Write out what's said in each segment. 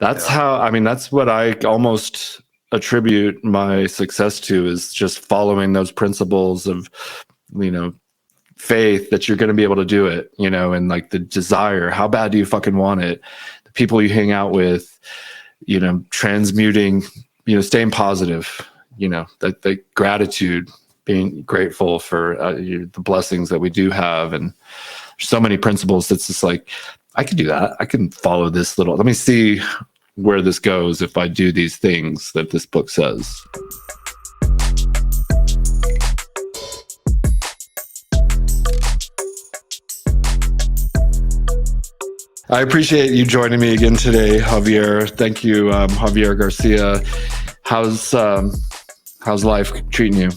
That's how, I mean, that's what I almost attribute my success to, is just following those principles of, faith that you're going to be able to do it, and like the desire. How bad do you fucking want it? The people you hang out with, transmuting, staying positive, the gratitude, being grateful for the blessings that we do have. And so many principles that's just like, I can do that. I can follow this little, let me see where this goes if I do these things that this book says. I appreciate you joining me again today, Javier. Thank you, Javier Garcia. How's life treating you?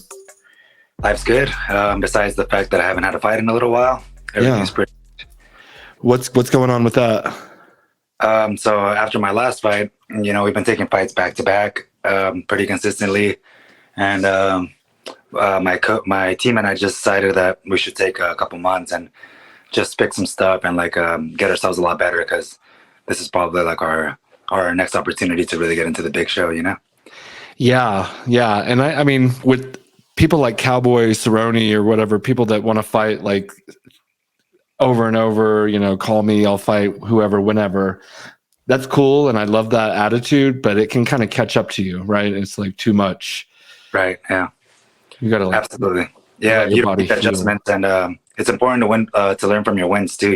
Life's good. Besides the fact that I haven't had a fight in a little while, everything's pretty. What's going on with that? So after my last fight, we've been taking fights back to back, pretty consistently, and my team and I just decided that we should take a couple months and just pick some stuff and get ourselves a lot better, because this is probably like our next opportunity to really get into the big show, Yeah. And I mean, with people like Cowboy Cerrone or whatever, people that want to fight like over and over, call me, I'll fight whoever, whenever. That's cool. And I love that attitude, but it can kind of catch up to you, right? It's like too much. Right. Yeah. You got to absolutely. Yeah. You make adjustments, and it's important to win, to learn from your wins too,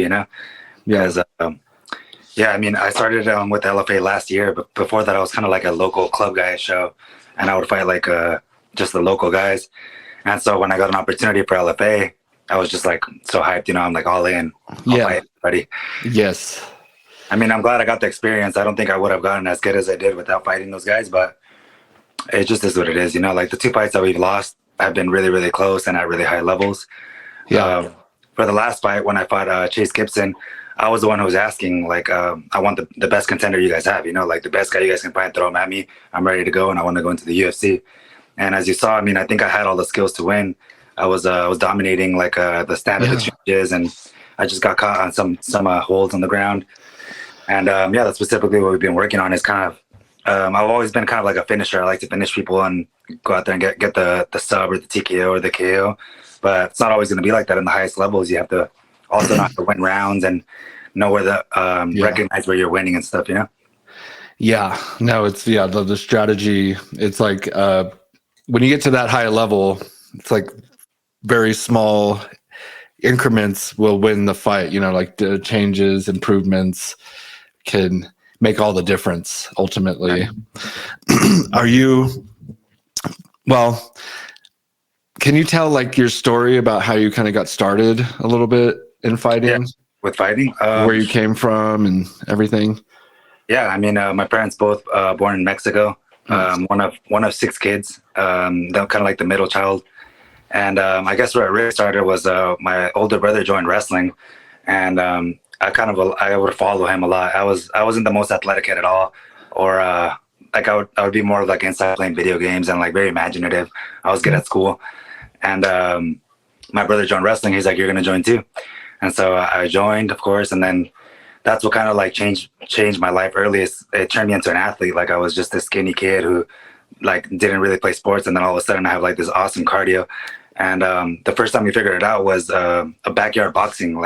because, I mean, I started with LFA last year, but before that I was kind of like a local club guy show, and I would fight like just the local guys. And so when I got an opportunity for LFA, I was just like so hyped, I'm like all in. I'll fight everybody. Yes. I mean, I'm glad I got the experience. I don't think I would have gotten as good as I did without fighting those guys, but it just is what it is, like the 2 fights that we've lost have been really, really close and at really high levels. Yeah. For the last fight, when I fought Chase Gibson, I was the one who was asking, I want the best contender you guys have, like the best guy you guys can find, throw him at me. I'm ready to go, and I want to go into the UFC. And as you saw, I mean, I think I had all the skills to win. I was dominating the stand-up exchanges, and I just got caught on some holds on the ground. And that's specifically what we've been working on, is kind of, I've always been kind of like a finisher. I like to finish people and go out there and get the sub or the TKO or the KO. But it's not always going to be like that in the highest levels. You have to also know how to win rounds and know where recognize where you're winning and stuff, Yeah, no, it's the strategy. It's like when you get to that high level, it's like very small increments will win the fight. Like the changes, improvements can make all the difference ultimately. Can you tell your story about how you kind of got started a little bit in fighting? Yeah, with fighting, where you came from and everything. Yeah, I mean, my parents both born in Mexico. One of 6 kids. They're kind of like the middle child. And I guess where it really started was my older brother joined wrestling, and I would follow him a lot. I wasn't the most athletic kid at all, or I would be more of inside playing video games and very imaginative. I was good at school. And my brother joined wrestling. He's like, "You're gonna join too." And so I joined, of course. And then that's what kind of changed my life early. It turned me into an athlete. I was just this skinny kid who didn't really play sports, and then all of a sudden I have this awesome cardio. And the first time we figured it out was a backyard boxing.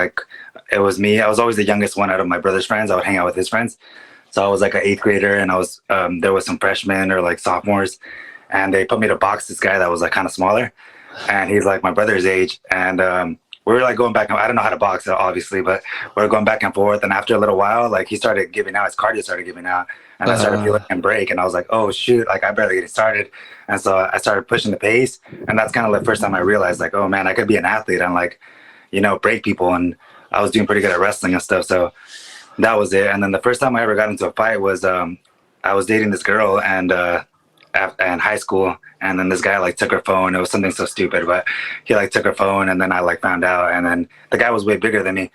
It was me. I was always the youngest one out of my brother's friends. I would hang out with his friends. So I was an 8th grader, and I was there was some freshmen or sophomores, and they put me to box this guy that was kind of smaller. And he's my brother's age, and we were going back and I don't know how to box, obviously, but we were going back and forth. And after a little while, he started giving out, his cardio started giving out, and I started feeling him break, and I was like, oh shoot, I barely get started. And so I started pushing the pace, and that's kind of the first time I realized oh man, I could be an athlete and break people. And I was doing pretty good at wrestling and stuff, so that was it. And then the first time I ever got into a fight was I was dating this girl, and in high school, and then this guy took her phone. It was something so stupid, but he took her phone, and then I found out, and then the guy was way bigger than me,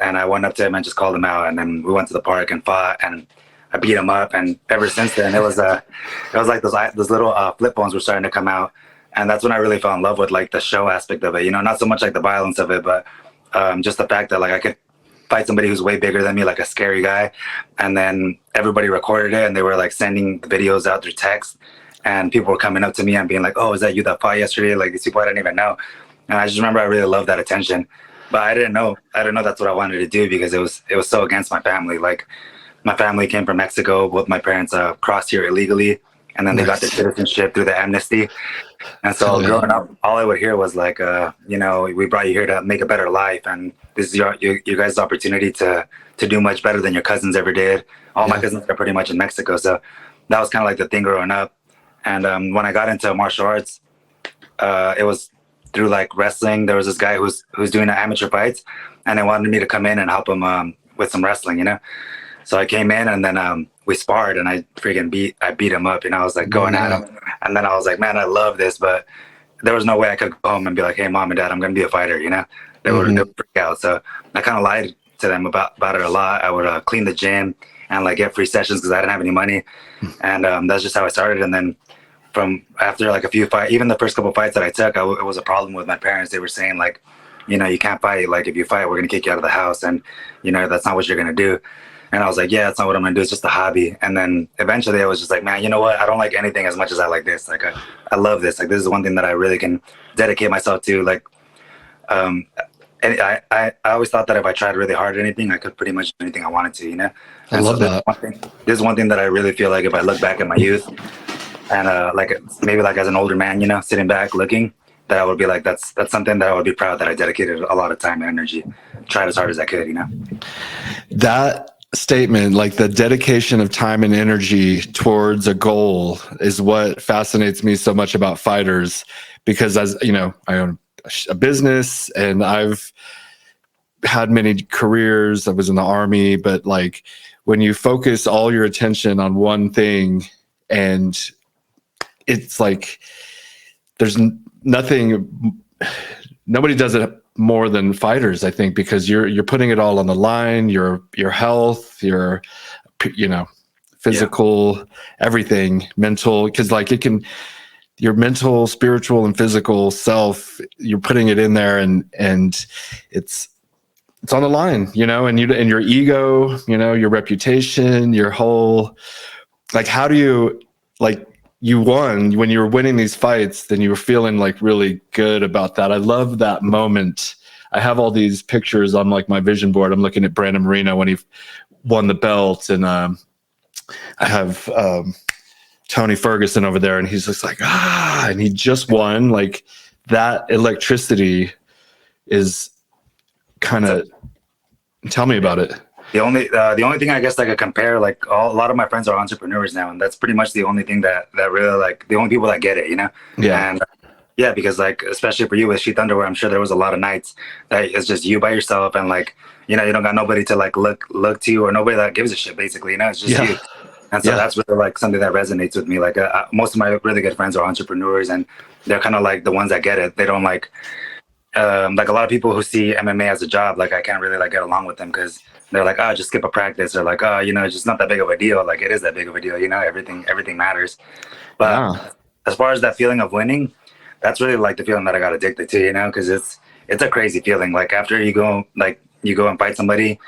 and I went up to him and just called him out, and then we went to the park and fought, and I beat him up. And ever since then, it was those little flip phones were starting to come out, and that's when I really fell in love with the show aspect of it. Not so much the violence of it, but just the fact that I could fight somebody who's way bigger than me, like a scary guy. And then everybody recorded it, and they were like sending the videos out through text. And people were coming up to me and being like, "Oh, is that you that fought yesterday?" Like these people I didn't even know. And I just remember I really loved that attention. But I didn't know that's what I wanted to do, because it was so against my family. Like my family came from Mexico. Both my parents crossed here illegally, and then they got their citizenship through the amnesty. And so growing up, all I would hear was like, we brought you here to make a better life, and this is your guys' opportunity to do much better than your cousins ever did. All my cousins are pretty much in Mexico, so that was kind of like the thing growing up. And when I got into martial arts, it was through like wrestling. There was this guy who's doing amateur fights, and they wanted me to come in and help him with some wrestling, So I came in, and then we sparred, and I beat him up, I was like going at him. And then I was like, man, I love this, but there was no way I could go home and be like, hey, mom and dad, I'm going to be a fighter, They would freak out. So I kind of lied to them about it a lot. I would clean the gym and like get free sessions because I didn't have any money. And that's just how I started. And then from after like a few fights, even the first couple fights that I took, it was a problem with my parents. They were saying like, you can't fight. Like if you fight, we're going to kick you out of the house. And, that's not what you're going to do. And I was like, yeah, that's not what I'm going to do. It's just a hobby. And then eventually I was just like, man, you know what? I don't like anything as much as I like this. Like, I love this. Like, this is one thing that I really can dedicate myself to. Like, and I always thought that if I tried really hard at anything, I could pretty much do anything I wanted to, And I love that. This is one thing that I really feel like if I look back at my youth and like maybe like as an older man, sitting back looking, that I would be like, that's something that I would be proud that I dedicated a lot of time and energy, tried as hard as I could, That statement, like the dedication of time and energy towards a goal, is what fascinates me so much about fighters, because as I own a business and I've had many careers. I was in the Army, but like when you focus all your attention on one thing, and it's like there's nobody does it more than fighters, I think, because you're putting it all on the line, your health, your physical, everything, mental, because like your mental, spiritual, and physical self, you're putting it in there, and it's on the line, and your ego, your reputation, your whole, like, how do you, like, you won when you were winning these fights, then you were feeling like really good about that. I love that moment. I have all these pictures on like my vision board. I'm looking at Brandon Marino when he won the belt, and I have Tony Ferguson over there, and he's just like, and he just won. Like, that electricity is kind of, tell me about it. The only thing I guess I could compare, like a lot of my friends are entrepreneurs now, and that's pretty much the only thing that really, like, the only people that get it, Yeah. And yeah, because like especially for you with SHEATH Underwear, I'm sure there was a lot of nights that it's just you by yourself, and like you don't got nobody to like look to, or nobody that gives a shit, basically. It's just you. And so that's really like something that resonates with me. Like most of my really good friends are entrepreneurs, and they're kind of like the ones that get it. They don't like a lot of people who see MMA as a job. Like I can't really like get along with them because they're like, oh, just skip a practice, or like, oh, it's just not that big of a deal. Like it is that big of a deal, everything matters. But as far as that feeling of winning, that's really like the feeling that I got addicted to, because it's a crazy feeling. Like after you go and fight somebody,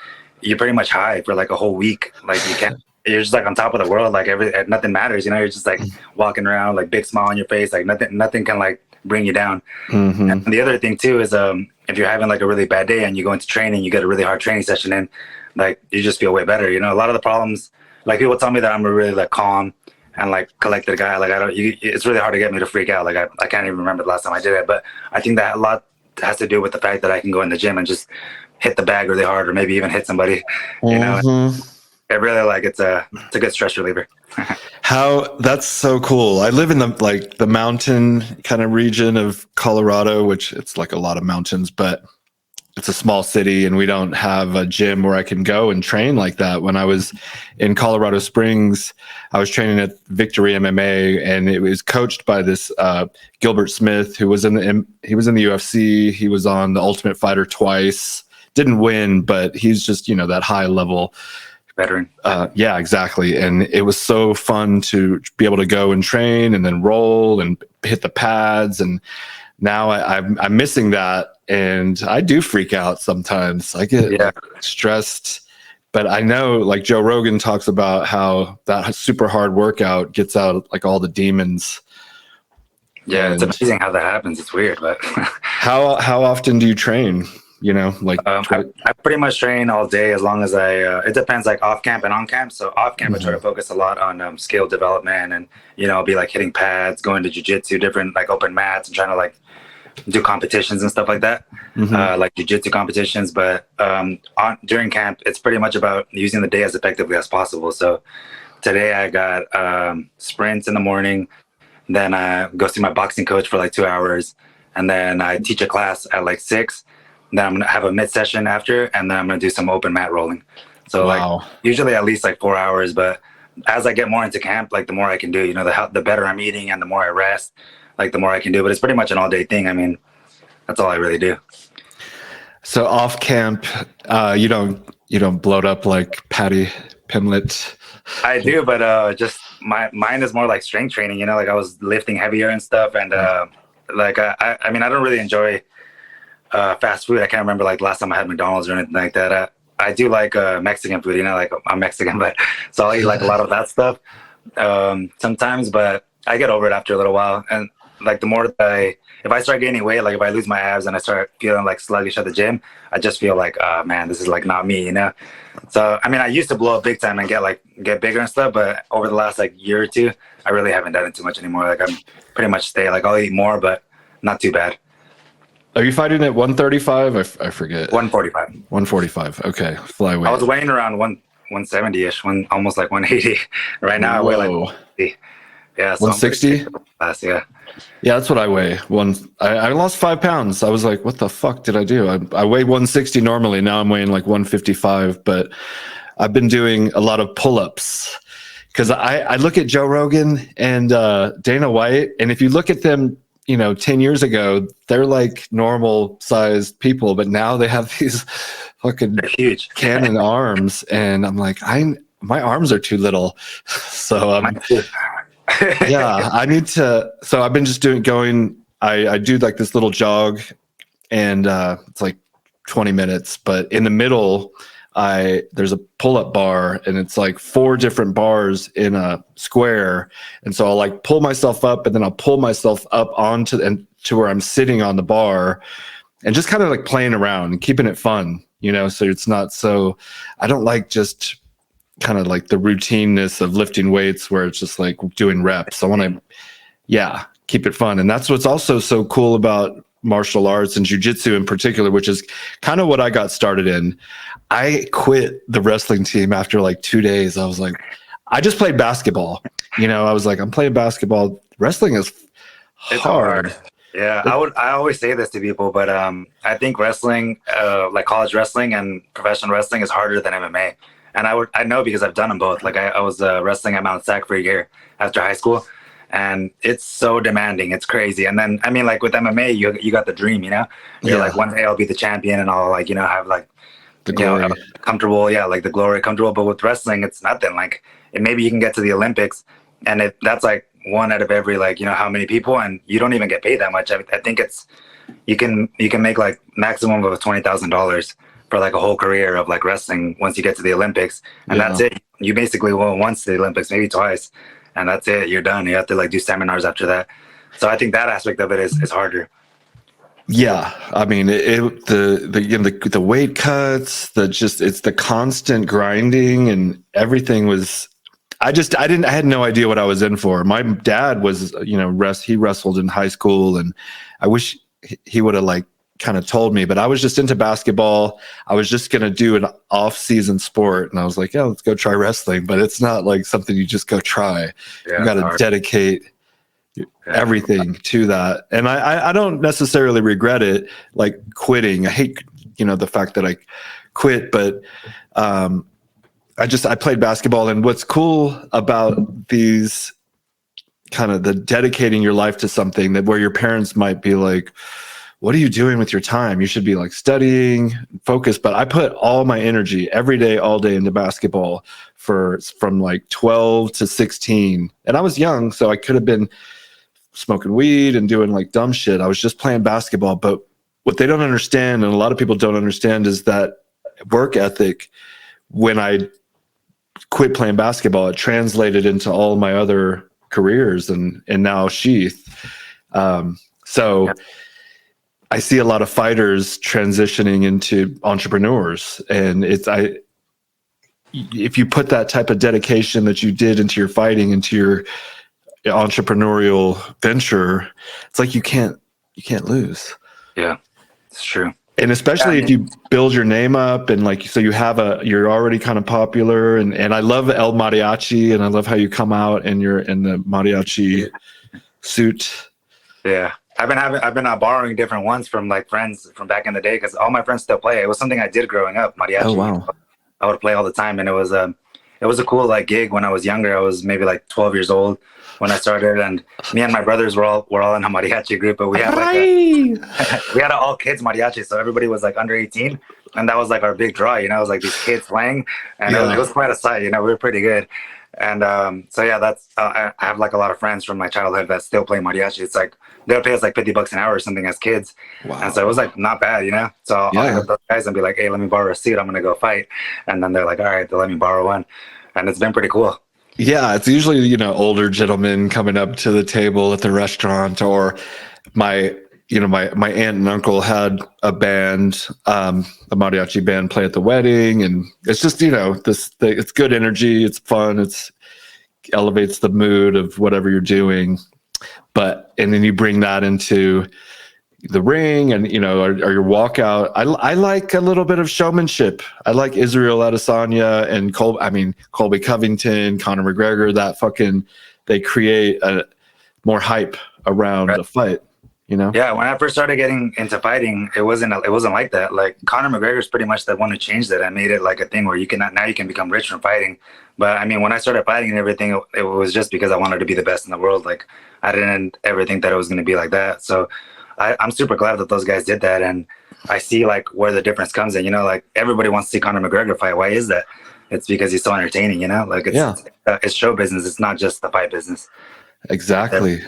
you're pretty much high for like a whole week. Like you're just like on top of the world. Like nothing matters, you're just like walking around, like big smile on your face. Like nothing can like bring you down. Mm-hmm. And the other thing too is if you're having like a really bad day and you go into training, you get a really hard training session in, like you just feel way better. A lot of the problems, like people tell me that I'm a really like calm and like collected guy. Like it's really hard to get me to freak out. Like I can't even remember the last time I did it, but I think that a lot has to do with the fact that I can go in the gym and just hit the bag really hard, or maybe even hit somebody. It really like it's a good stress reliever. How, that's so cool. I live in the mountain kind of region of Colorado, which it's like a lot of mountains, but it's a small city, and we don't have a gym where I can go and train like that. When I was in Colorado Springs, I was training at Victory MMA, and it was coached by this Gilbert Smith, who was in the UFC. He was on The Ultimate Fighter twice. Didn't win, but he's just that high level veteran. Yeah, exactly. And it was so fun to be able to go and train and then roll and hit the pads. And now I'm missing that. and I do freak out sometimes. I get like, stressed, but I know like Joe Rogan talks about how that super hard workout gets out like all the demons. Yeah, it's amazing how that happens. It's weird, but how often do you train? You know, like I pretty much train all day as long as it depends, like off camp and on camp. So off camp, I try to focus a lot on skill development, and I'll be like hitting pads, going to jiu-jitsu, different like open mats, and trying to like do competitions and stuff like that, like jiu-jitsu competitions. But during camp, it's pretty much about using the day as effectively as possible. So today I got sprints in the morning, then I go see my boxing coach for like 2 hours, and then I teach a class at like 6. Then I'm gonna have a mid session after, and then I'm gonna do some open mat rolling. So like usually at least like 4 hours. But as I get more into camp, like the more I can do. The better I'm eating and the more I rest, like the more I can do. But it's pretty much an all day thing. I mean, that's all I really do. So off camp, you don't bloat up like Patty Pimlet. I do, but just mine is more like strength training. Like I was lifting heavier and stuff, and like I mean I don't really enjoy fast food. I can't remember like last time I had McDonald's or anything like that. I do like Mexican food, like I'm Mexican, but so I'll eat like a lot of that stuff sometimes, but I get over it after a little while. And like the more that if I start gaining weight, like if I lose my abs and I start feeling like sluggish at the gym, I just feel like, man, this is like not me, So I mean, I used to blow up big time and get bigger and stuff, but over the last like year or two, I really haven't done it too much anymore. Like I'm pretty much like I'll eat more, but not too bad. Are you fighting at 135? I forget. 145. 145. Okay, flyweight. I was weighing around 170-ish, almost like 180. Right now I weigh like 160. Yeah, so 160? Yeah. Yeah, that's what I weigh. I lost 5 pounds. I was like, what the fuck did I do? I weigh 160 normally. Now I'm weighing like 155, but I've been doing a lot of pull-ups because I look at Joe Rogan and Dana White, and if you look at them, 10 years ago, they're like normal sized people, but now they have these fucking huge cannon arms. And I'm like, my arms are too little. So yeah, I need to. So I've been just I do like this little jog, and it's like 20 minutes, but in the middle, there's a pull-up bar, and it's like 4 different bars in a square. And so I'll like pull myself up, and then I'll pull myself up to where I'm sitting on the bar, and just kind of like playing around and keeping it fun, so it's not so, I don't like just kind of like the routineness of lifting weights where it's just like doing reps. I want to, keep it fun. And that's what's also so cool about martial arts and jiu-jitsu in particular, which is kind of what I got started in. I quit the wrestling team after like 2 days. I was like, I just played basketball. I was like, I'm playing basketball. Wrestling is hard. Yeah, I always say this to people, but I think wrestling, like college wrestling and professional wrestling, is harder than MMA. And I know because I've done them both. Like I was wrestling at Mount Sac for a year after high school, and it's so demanding. It's crazy. And then I mean, like with MMA, you got the dream, You're like, one day I'll be the champion, and I'll like have like the glory, comfortable, like the glory, comfortable. But with wrestling, it's nothing. Like maybe you can get to the Olympics, and that's like 1 out of every like how many people, and you don't even get paid that much. I think it's you can make like maximum of $20,000 for like a whole career of like wrestling once you get to the Olympics, and that's it. You basically won once to the Olympics, maybe twice, and that's it. You're done. You have to like do seminars after that. So I think that aspect of it is harder. Yeah, I mean the weight cuts, it's the constant grinding, and everything was. I had no idea what I was in for. My dad was, he wrestled in high school, and I wish he would have like kind of told me, but I was just into basketball. I was just going to do an off-season sport, and I was like, yeah, let's go try wrestling. But it's not like something you just go try. You got to dedicate everything to that. And I don't necessarily regret it, like quitting. I hate, the fact that I quit, but I played basketball. And what's cool about these kind of the dedicating your life to something that where your parents might be like, what are you doing with your time? You should be like studying, focused. But I put all my energy every day, all day into basketball from like 12 to 16. And I was young, so I could have been smoking weed and doing like dumb shit. I was just playing basketball. But what they don't understand, and a lot of people don't understand, is that work ethic. When I quit playing basketball, it translated into all my other careers and now SHEATH. So I see a lot of fighters transitioning into entrepreneurs, and if you put that type of dedication that you did into your fighting, into your entrepreneurial venture, it's like you can't lose. Yeah, it's true. And especially if you build your name up, and like, so you're already kind of popular, and I love El Mariachi, and I love how you come out and you're in the mariachi suit. Yeah. I've been borrowing different ones from like friends from back in the day, because all my friends still play. It was something I did growing up, mariachi. Oh, wow. I would play all the time, and it was a cool like gig when I was younger. I was maybe like 12 years old when I started, and me and my brothers were all in a mariachi group, but we had like we had an all kids mariachi, so everybody was like under 18, and that was like our big draw. It was like these kids playing, and it was quite a sight. We were pretty good. And so yeah, that's I have like a lot of friends from my childhood that still play mariachi. It's like they'll pay us like $50 an hour or something as kids. Wow. And so it was like not bad, So I'll hit up those guys and be like, hey, let me borrow a suit, I'm gonna go fight. And then they're like, all right, they'll let me borrow one. And it's been pretty cool. Yeah, it's usually older gentlemen coming up to the table at the restaurant, or my aunt and uncle had a band, a mariachi band, play at the wedding, and it's just it's good energy, it's fun, it's elevates the mood of whatever you're doing. And then you bring that into the ring, and or your walkout. I like a little bit of showmanship. I like Israel Adesanya and Colby Covington, Conor McGregor. They create a more hype around the fight. Yeah, when I first started getting into fighting, it wasn't like that. Like Conor McGregor's pretty much the one who changed it. I made it like a thing where you can become rich from fighting. But when I started fighting and everything, it was just because I wanted to be the best in the world. Like I didn't ever think that it was going to be like that. So I'm super glad that those guys did that, and I see like where the difference comes in. Like everybody wants to see Conor McGregor fight. Why is that? It's because he's so entertaining. Like it's show business. It's not just the fight business. Exactly.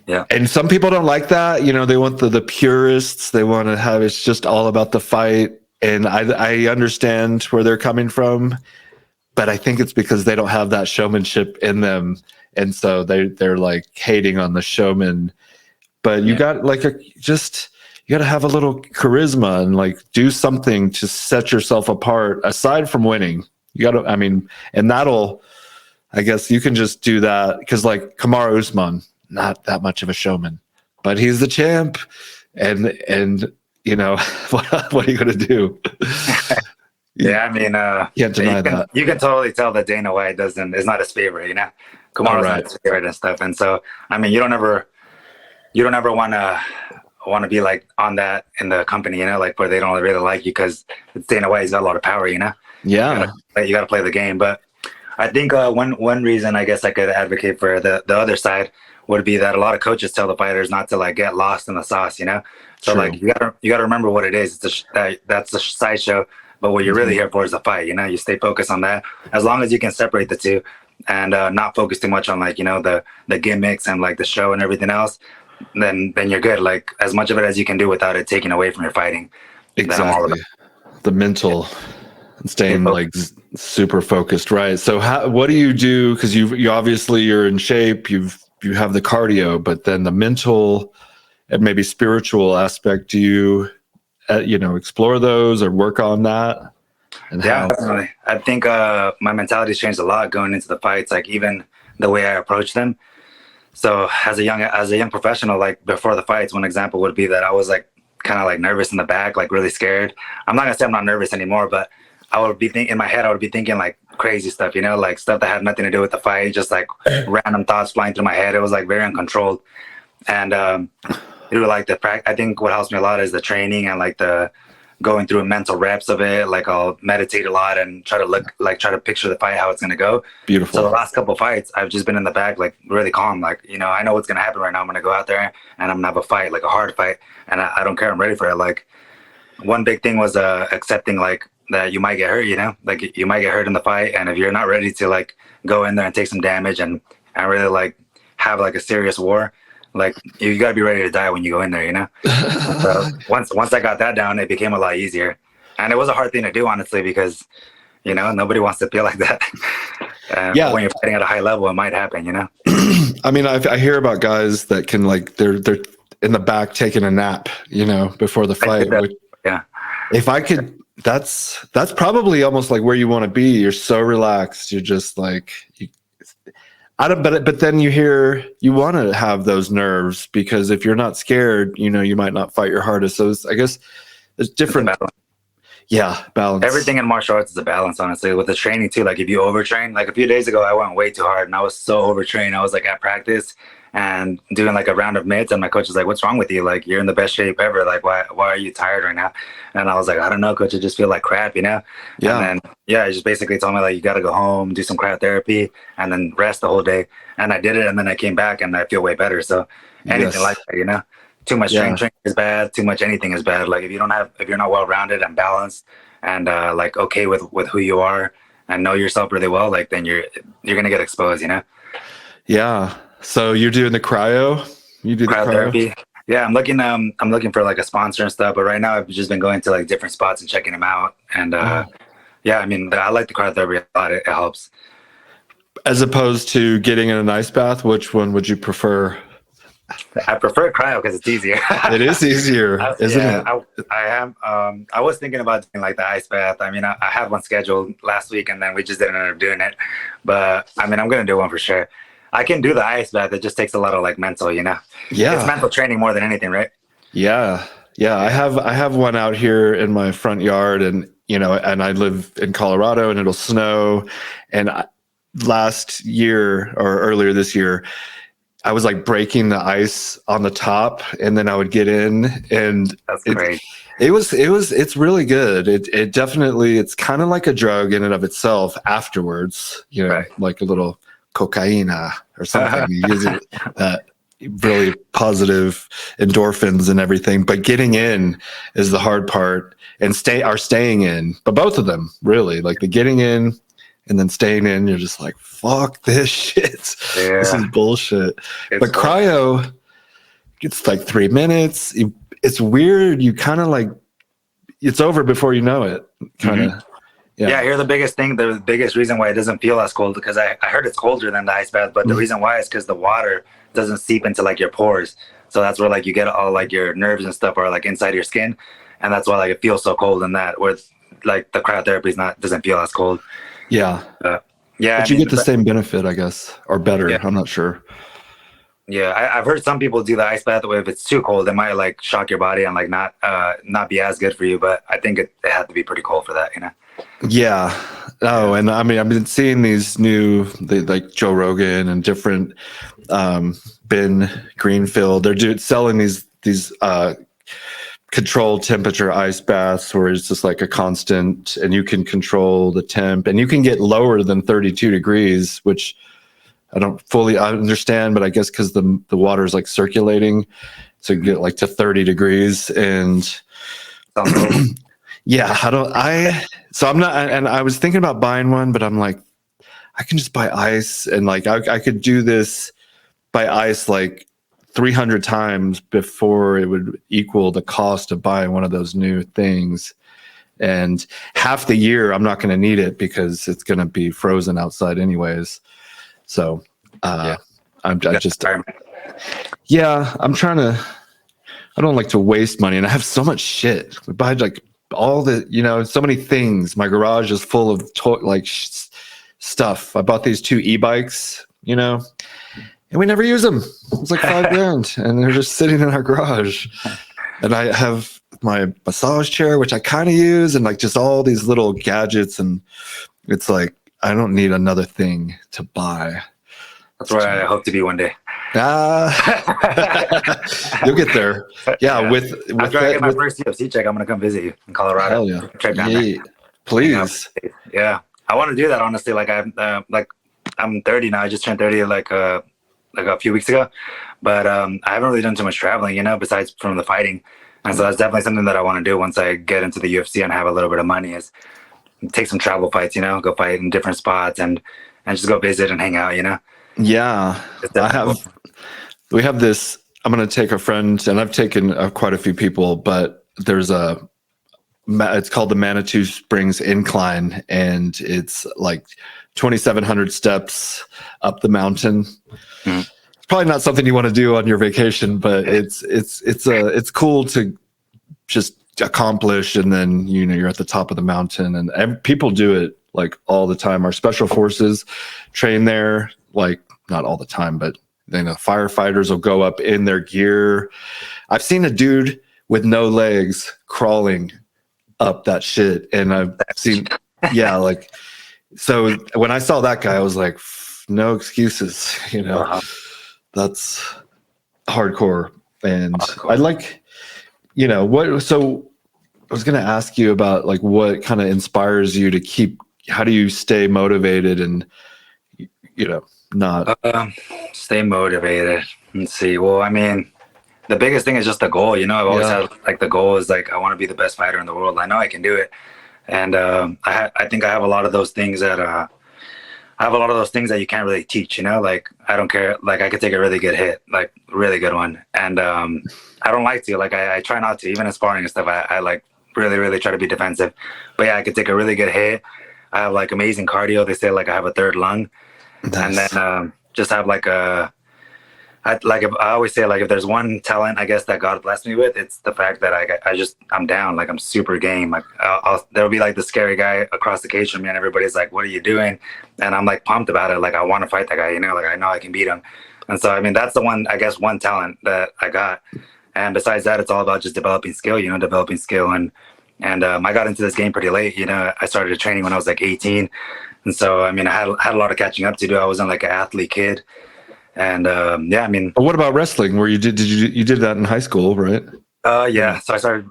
Yeah. And some people don't like that. They want the purists. They want to have it's just all about the fight. And I understand where they're coming from, but I think it's because they don't have that showmanship in them, and so they're like hating on the showman. But you got you got to have a little charisma and like do something to set yourself apart aside from winning. You got to, and that'll, I guess you can just do that because like Kamaru Usman, not that much of a showman, but he's the champ, and what are you going to do? Yeah, can't deny that. You can totally tell that Dana White is not his favorite, Kamaru's not his favorite and stuff. And so, you don't ever want to be like on that in the company, like where they don't really like you because it's Dana White. He's got a lot of power, Yeah. You got to play the game. But I think one reason I guess I could advocate for the other side would be that a lot of coaches tell the fighters not to like get lost in the sauce, So True. like you gotta remember what it is. That's a sideshow, but what you're really here for is the fight. You stay focused on that. As long as you can separate the two and not focus too much on like the gimmicks and like the show and everything else, then you're good. Like as much of it as you can do without it taking away from your fighting. Exactly. The mental and staying like super focused, right? So what do you do? Because you obviously you're in shape. You have the cardio, but then the mental and maybe spiritual aspect. Do you explore those or work on that? And definitely. I think my mentality's changed a lot going into the fights. Like even the way I approach them. So as a young professional, like before the fights, one example would be that I was like kind of like nervous in the back, like really scared. I'm not gonna say I'm not nervous anymore, but I would be in my head, I would be thinking like crazy stuff, like stuff that had nothing to do with the fight, just like random thoughts flying through my head. It was like very uncontrolled. And it was like I think what helps me a lot is the training and like the going through mental reps of it. Like I'll meditate a lot and try to picture the fight, how it's going to go. Beautiful. So the last couple of fights, I've just been in the back, like really calm. Like, I know what's going to happen right now. I'm going to go out there and I'm going to have a fight, like a hard fight. And I don't care. I'm ready for it. Like one big thing was accepting like that you might get hurt, like you might get hurt in the fight. And if you're not ready to like go in there and take some damage and really like have like a serious war, Like you got to be ready to die when you go in there, you know. So once I got that down, it became a lot easier, and it was a hard thing to do, honestly, because nobody wants to feel like that. Yeah. When you're fighting at a high level, it might happen, you know. I mean, I hear about guys that can like they're in the back taking a nap, before the fight. Yeah. If I could, that's probably almost like where you want to be. You're so relaxed. You're just like, but then you want to have those nerves, because if you're not scared, you might not fight your hardest. So I guess there's different. Yeah, balance. Everything in martial arts is a balance, honestly. With the training too, like if you overtrain, like a few days ago, I went way too hard and I was so overtrained. I was like at practice and doing like a round of mitts, and my coach was like, "What's wrong with you? Like you're in the best shape ever. Like why are you tired right now?" And I was like, "I don't know, coach. I just feel like crap, Yeah. And then he just basically told me like you got to go home, do some cryotherapy, and then rest the whole day. And I did it, and then I came back and I feel way better. So anything like that, Too much training is bad. Too much anything is bad. Like if you're not well rounded and balanced and like okay with who you are and know yourself really well, like then you're gonna get exposed, Yeah. So you're doing the cryo? You do the cryotherapy? Yeah, I'm looking for like a sponsor and stuff. But right now I've just been going to like different spots and checking them out. And yeah, I mean I like the cryotherapy a lot. It helps. As opposed to getting in an ice bath, which one would you prefer? I prefer cryo because it's easier. It is easier, isn't it? I was thinking about doing like the ice bath. I mean, I had one scheduled last week, and then we just didn't end up doing it. But I mean, I'm gonna do one for sure. I can do the ice bath. It just takes a lot of like mental, Yeah, it's mental training more than anything, right? Yeah. I have one out here in my front yard, and and I live in Colorado, and it'll snow. And last year or earlier this year, I was like breaking the ice on the top, and then I would get in, and that's great. It's really good. It definitely, it's kind of like a drug in and of itself afterwards, right. Like a little cocaina or something. You use that really positive endorphins and everything, but getting in is the hard part, and staying in, but both of them really, like the getting in and then staying in, you're just like, fuck this shit. Yeah. This is bullshit. But cryo, it's like 3 minutes. It's weird. You kind of like, it's over before you know it. Kind of. Mm-hmm. Yeah, here's the biggest reason why it doesn't feel as cold, because I heard it's colder than the ice bath, but the reason why is because the water doesn't seep into like your pores. So that's where like you get all like your nerves and stuff are like inside your skin. And that's why like it feels so cold in that, where like the cryotherapy doesn't feel as cold. Yeah. But you get the same benefit, I guess, or better. Yeah. I'm not sure. Yeah, I've heard some people do the ice bath. If it's too cold, it might like shock your body and like not be as good for you. But I think it had to be pretty cold for that, Yeah. Oh, and I mean, I've been seeing these like Joe Rogan and different Ben Greenfield. They're selling these controlled temperature ice baths where it's just like a constant, and you can control the temp, and you can get lower than 32 degrees, which I don't fully understand, but I guess because the water is like circulating, so you get like to 30 degrees. And yeah, so I'm not, and I was thinking about buying one, but I'm like, I can just buy ice, and like I could do this by ice like 300 times before it would equal the cost of buying one of those new things. And half the year I'm not going to need it because it's going to be frozen outside anyways. So I'm trying to, I don't like to waste money, and I have so much shit. We buy like all the, so many things. My garage is full of stuff. I bought these 2 e-bikes, and we never use them. It's like $5,000, and they're just sitting in our garage. And I have my massage chair, which I kind of use, and like just all these little gadgets. And it's like, I don't need another thing to buy. That's where I hope to be one day. You'll get there. Yeah. After I get my first UFC check, I'm going to come visit you in Colorado. Hell yeah. Check down there. Please. Yeah. I want to do that, honestly. Like I'm 30 now. I just turned 30 like a few weeks ago, but I haven't really done too much traveling, besides from the fighting. And so that's definitely something that I want to do once I get into the UFC and have a little bit of money, is take some travel fights, go fight in different spots and just go visit and hang out, Yeah. We have this I'm going to take a friend, and I've taken quite a few people, but there's it's called the Manitou Springs Incline, and it's like 2,700 steps up the mountain. Mm. It's probably not something you want to do on your vacation, but it's cool to just accomplish, and then you're at the top of the mountain, and people do it like all the time. Our special forces train there, like not all the time, but then the firefighters will go up in their gear. I've seen a dude with no legs crawling up that shit, and I've seen like, so when I saw that guy, I was like, no excuses, that's hardcore. And I like, what, so I was going to ask you about like what kind of inspires you to keep, how do you stay motivated and not stay motivated? Let's see. Well, I mean, the biggest thing is just the goal. I've always had like the goal is like I want to be the best fighter in the world. I know I can do it, and I think I have a lot of those things that you can't really teach. Like I don't care. Like I could take a really good hit, like really good one, and I don't like to. Like I try not to. Even in sparring and stuff, I like really try to be defensive. But yeah, I could take a really good hit. I have like amazing cardio. They say like I have a third lung. Nice. And then just have like I always say, like if there's one talent I guess that God blessed me with, it's the fact that I'm down, like I'm super game. Like there'll be like the scary guy across the cage from me, and everybody's like, "What are you doing?" And I'm like pumped about it. Like I want to fight that guy. Like I know I can beat him. And so I mean that's the one talent that I got. And besides that, it's all about just developing skill. Developing skill and I got into this game pretty late. I started training when I was like 18. And so, I mean, I had a lot of catching up to do. I wasn't like an athlete kid. And I mean. But what about wrestling? Where you did that in high school, right? Yeah. So I started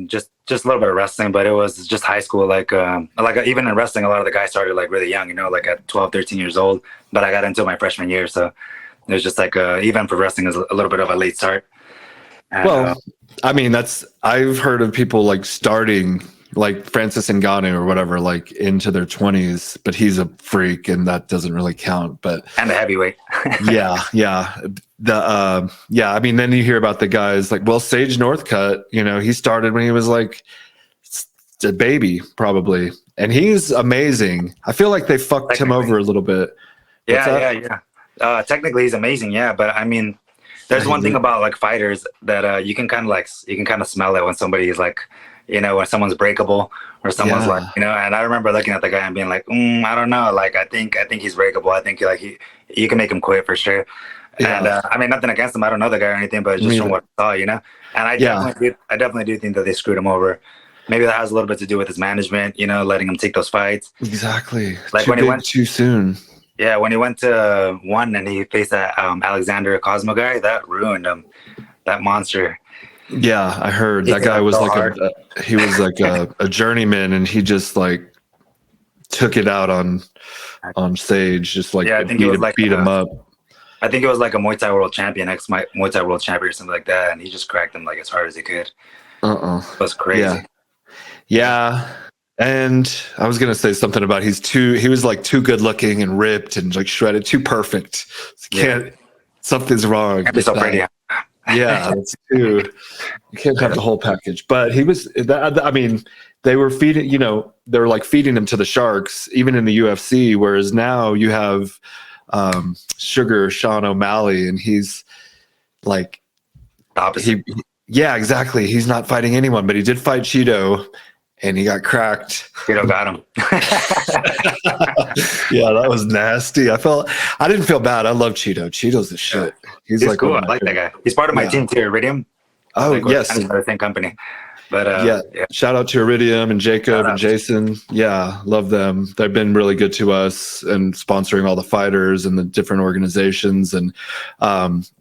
just a little bit of wrestling, but it was just high school. Like even in wrestling, a lot of the guys started like really young, like at 12, 13 years old. But I got into my freshman year. So it was just like even for wrestling is a little bit of a late start. And, I mean, I've heard of people like starting like Francis Ngannou or whatever, like into their 20s, but he's a freak and that doesn't really count. But and the heavyweight. yeah. I mean, then you hear about the guys like, Sage Northcutt, he started when he was like a baby probably. And he's amazing. I feel like they fucked him over a little bit. Yeah. Technically he's amazing. Yeah. But I mean, there's one thing about like fighters that you can kind of smell it when somebody is like, when someone's breakable or someone's like, and I remember looking at the guy and being like, I don't know. Like, I think he's breakable. I think like you can make him quit for sure. Yeah. And I mean, nothing against him. I don't know the guy or anything, but just from what I saw, And I definitely do think that they screwed him over. Maybe that has a little bit to do with his management, letting him take those fights. Exactly. Like when he went too soon. Yeah, when he went to one and he faced that Alexander Cosmo guy, that ruined him. That monster. Yeah, I heard that guy was so like he was like a journeyman, and he just like took it out on Sage, just like beat him up. I think it was like a Muay Thai world champion, Muay Thai world champion or something like that, and he just cracked him like as hard as he could. It was crazy. Yeah. And I was gonna say something about he was like too good looking and ripped and like shredded, too perfect. Something's wrong. Can't be so pretty. Yeah, that's too. You can't have the whole package. But he was. I mean, they were feeding. They were like feeding him to the sharks, even in the UFC. Whereas now you have Sugar Sean O'Malley, and he's like opposite. Yeah, exactly. He's not fighting anyone, but he did fight Cheeto. And he got cracked. Cheeto got him. Yeah, that was nasty. I didn't feel bad. I love Cheeto. Cheeto's the shit. He's like cool. I like that guy. He's part of my team too, Iridium. Oh, yes. Kind of the same company. But shout out to Iridium and Jacob and Jason. Yeah, love them. They've been really good to us and sponsoring all the fighters and the different organizations. And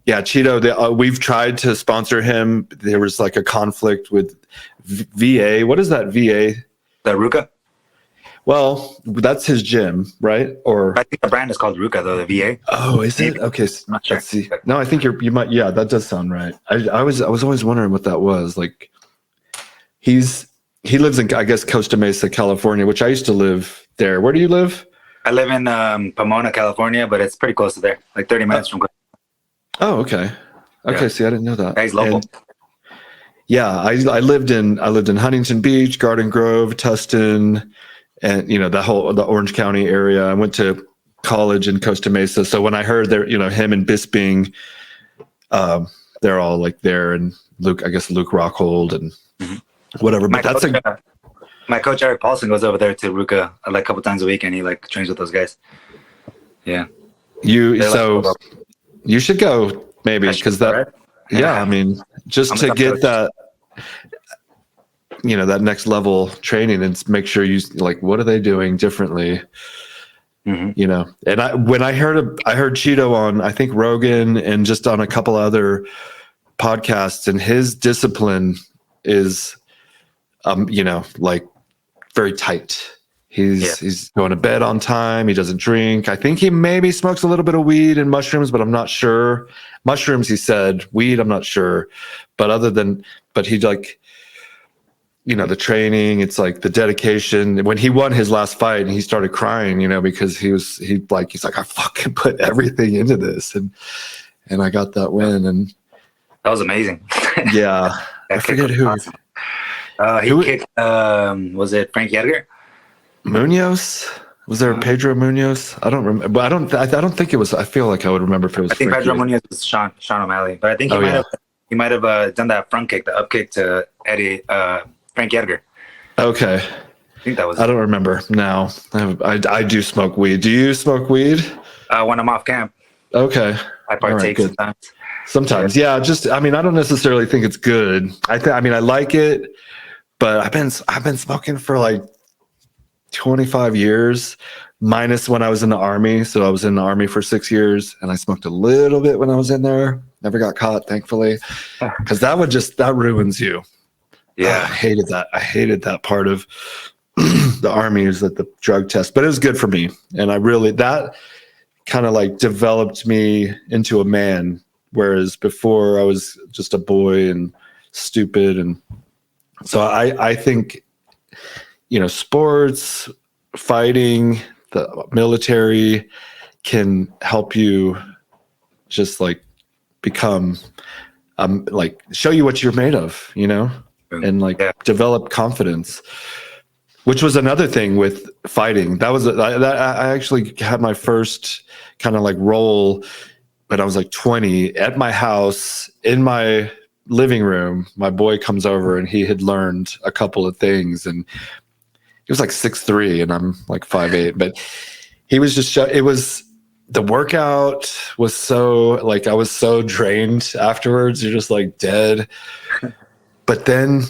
Cheeto, we've tried to sponsor him. There was like a conflict with VA. What is that VA? The Ruka? Well, that's his gym, right? Or I think the brand is called Ruka, though, the VA. Oh, is it? Okay, not sure. Let's see. No, I think you might. Yeah, that does sound right. I was always wondering what that was. Like, he lives in, I guess, Costa Mesa, California, which I used to live there. Where do you live? I live in Pomona, California, but it's pretty close to there, like 30 minutes from. Oh, okay. Okay, Yeah. see, I didn't know that. Yeah, he's local. And yeah, I lived in Huntington Beach, Garden Grove, Tustin, and the Orange County area. I went to college in Costa Mesa. So when I heard there, him and Bisping, they're all like there, and Luke Rockhold and whatever. But my coach Eric Paulson goes over there to Ruka like a couple times a week, and he like trains with those guys. Yeah. You should go maybe, because that, right? yeah, I mean, just to get that, that next level training and make sure you like, what are they doing differently? And when I heard Cheeto on, I think Rogan and just on a couple other podcasts, and his discipline is, like very tight. He's going to bed on time. He doesn't drink. I think he maybe smokes a little bit of weed and mushrooms, but I'm not sure. Mushrooms, he said. Weed, I'm not sure. But he like, the training, it's like the dedication. When he won his last fight and he started crying, because he's like, I fucking put everything into this, and I got that win, and that was amazing. Yeah. I forget who. Awesome. He kicked, was it Frank Edgar? Munoz? Was there Pedro Munoz? I don't remember. But I don't think it was. I feel like I would remember if it was. I think Pedro Munoz was Sean O'Malley, but I think he might have done that front kick, the up kick to Frank Edgar. Okay. I think that was. I don't remember now. I do smoke weed. Do you smoke weed? When I'm off camp. Okay. I partake sometimes. Sometimes, yeah. I don't necessarily think it's good. I like it, but I've been smoking for like 25 years, minus when I was in the Army. So I was in the Army for 6 years, and I smoked a little bit when I was in there. Never got caught, thankfully, because that ruins you. Yeah, I hated that. I hated that part of the Army, is that the drug test, but it was good for me, and that kind of like developed me into a man. Whereas before I was just a boy and stupid, and so I think, sports, fighting, the military can help you just like become, like show you what you're made of, and like develop confidence, which was another thing with fighting. That was I actually had my first kind of like role when I was like 20 at my house in my living room. My boy comes over and he had learned a couple of things, and he was like 6'3" and I'm like 5'8", but he was just, it was, the workout was so like, I was so drained afterwards. You're just like dead. But then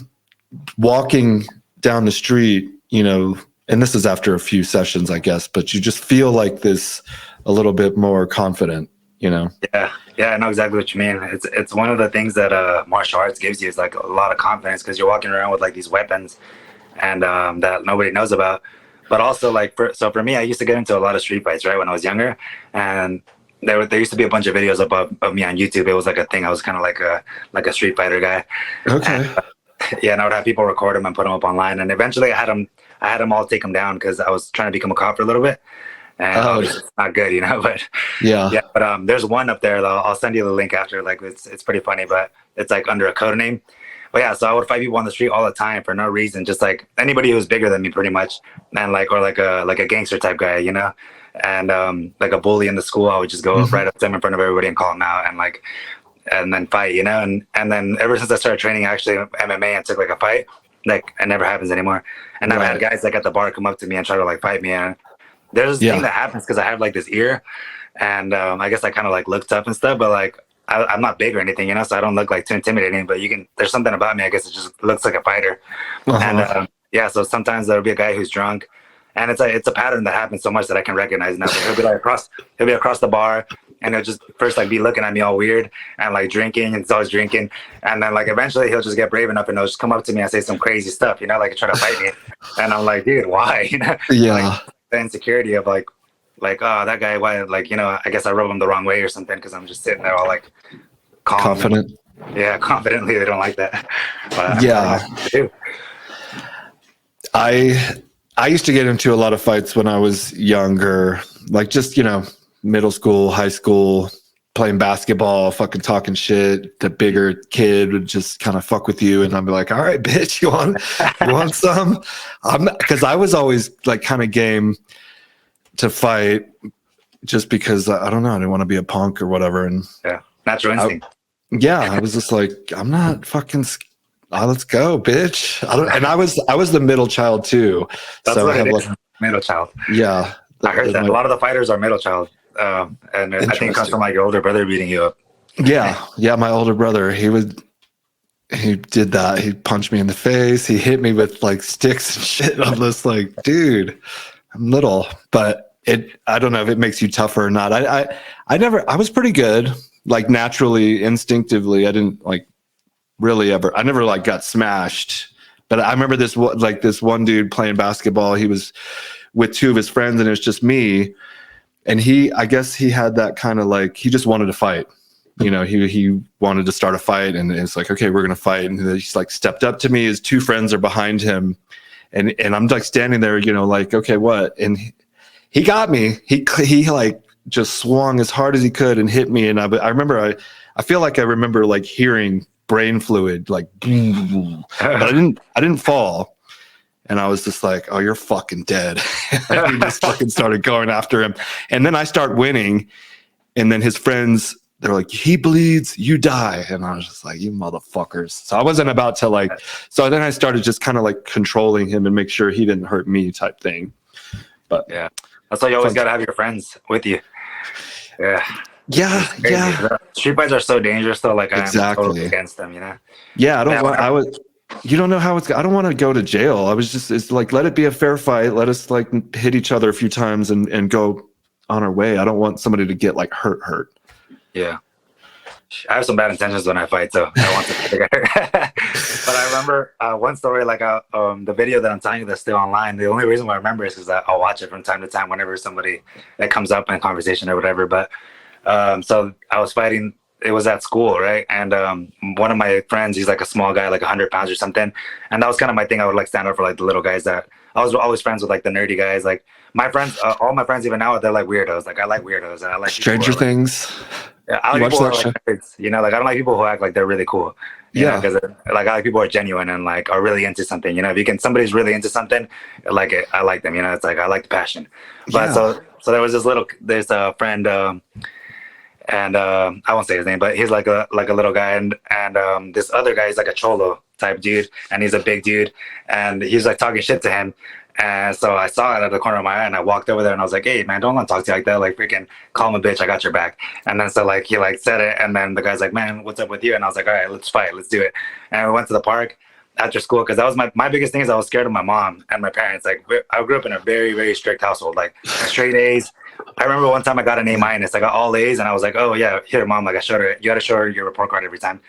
walking down the street, and this is after a few sessions, I guess, but you just feel like this a little bit more confident, Yeah, I know exactly what you mean. It's one of the things that martial arts gives you, is like a lot of confidence, because you're walking around with like these weapons, and that nobody knows about. But also like for me, I used to get into a lot of street fights, right, when I was younger, and there used to be a bunch of videos of me on YouTube. It was like a thing. I was kind of like a street fighter guy. Okay. And I would have people record them and put them up online, and eventually I had them all take them down, because I was trying to become a cop for a little bit. And it's not good, but but there's one up there though. I'll send you the link after. Like it's pretty funny, but it's like under a code name. But yeah, so I would fight people on the street all the time for no reason, just like anybody who was bigger than me, pretty much, and like a gangster type guy, and like a bully in the school. I would just go right up to him in front of everybody and call him out, and then fight, and then ever since I started training actually MMA and took like a fight, like it never happens anymore. And I've had guys like at the bar come up to me and try to like fight me, and there's this thing that happens because I have like this ear, and I guess I kind of like looked up and stuff, but like I'm not big or anything, so I don't look like too intimidating, but there's something about me, I guess it just looks like a fighter. And so sometimes there'll be a guy who's drunk, and it's a pattern that happens so much that I can recognize now. He'll be across the bar, and he'll just first like be looking at me all weird and like drinking, and he's always drinking, and then like eventually he'll just get brave enough and he'll just come up to me and say some crazy stuff, like try to fight me, and I'm like, dude, why? Like, the insecurity of like oh, that guy, why, like, I guess I rubbed him the wrong way or something, because I'm just sitting there all like calm, confident. Confidently. They don't like that. But I used to get into a lot of fights when I was younger, like just middle school, high school, playing basketball, fucking talking shit. The bigger kid would just kind of fuck with you, and I'd be like, "All right, bitch, you want some?" Because I was always like kind of game to fight, just because I don't know, I didn't want to be a punk or whatever. And yeah, natural instinct. I was just like, I'm not fucking. Let's go, bitch. I was the middle child too. That's so what I have it is. Middle child. Yeah, I heard that a lot of the fighters are middle child, and I think it comes from like your older brother beating you up. Yeah. My older brother, he did that. He punched me in the face. He hit me with like sticks and shit. I'm just like, dude, I'm little, but I don't know if it makes you tougher or not. I was pretty good, like naturally, instinctively. I didn't like really ever. I never like got smashed, but I remember this one dude playing basketball. He was with two of his friends, and it was just me. And I guess he had that kind of like, he just wanted to fight. You know, he wanted to start a fight, and it's like, okay, we're gonna fight. And he's like stepped up to me. His two friends are behind him, and I'm like standing there, you know, like, okay, what? And he got me. He like just swung as hard as he could and hit me. And I remember, I feel like I remember like hearing brain fluid, like, boom, but I didn't fall. And I was just like, oh, you're fucking dead. And we just fucking started going after him. And then I start winning. And then his friends, they're like, he bleeds, you die. And I was just like, you motherfuckers. So I wasn't about to like, so then I started just kind of like controlling him and make sure he didn't hurt me type thing. But yeah, that's why you always got to have your friends with you. Yeah. Yeah. Street fights are so dangerous though. Like exactly. I'm totally against them, you know? Yeah. You don't know how I don't want to go to jail. It's like, let it be a fair fight. Let us like hit each other a few times and go on our way. I don't want somebody to get like hurt. Yeah. I have some bad intentions when I fight, so I want to figure But I remember one story, like the video that I'm telling you that's still online. The only reason why I remember is because I'll watch it from time to time whenever somebody that comes up in conversation or whatever. But so I was fighting. It was at school, right? And one of my friends, he's like a small guy, like 100 pounds or something. And that was kind of my thing. I would like stand up for like the little guys that I was always friends with, like the nerdy guys. Like my friends, all my friends even now, they're like weirdos. Like I like weirdos, and I like Stranger Things. Yeah, I like people who are like nerds, you know, like I don't like people who act like they're really cool. Because like I like people who are genuine and like are really into something. You know, if somebody's really into something, like I like them. You know, it's like I like the passion. But so there was there's a friend, and I won't say his name, but he's like a little guy, and this other guy is like a cholo type dude, and he's a big dude, and he's like talking shit to him. And so I saw it at the corner of my eye, and I walked over there, and I was like, "Hey, man, don't let him talk to you like that. Like, freaking call him a bitch. I got your back." And then so like he like said it, and then the guy's like, "Man, what's up with you?" And I was like, "All right, let's fight. Let's do it." And we went to the park after school, because that was my biggest thing is I was scared of my mom and my parents. Like I grew up in a very, very strict household, like straight A's. I remember one time I got an A-. I got all A's, and I was like, "Oh yeah, here, mom." Like I showed her, you got to show her your report card every time.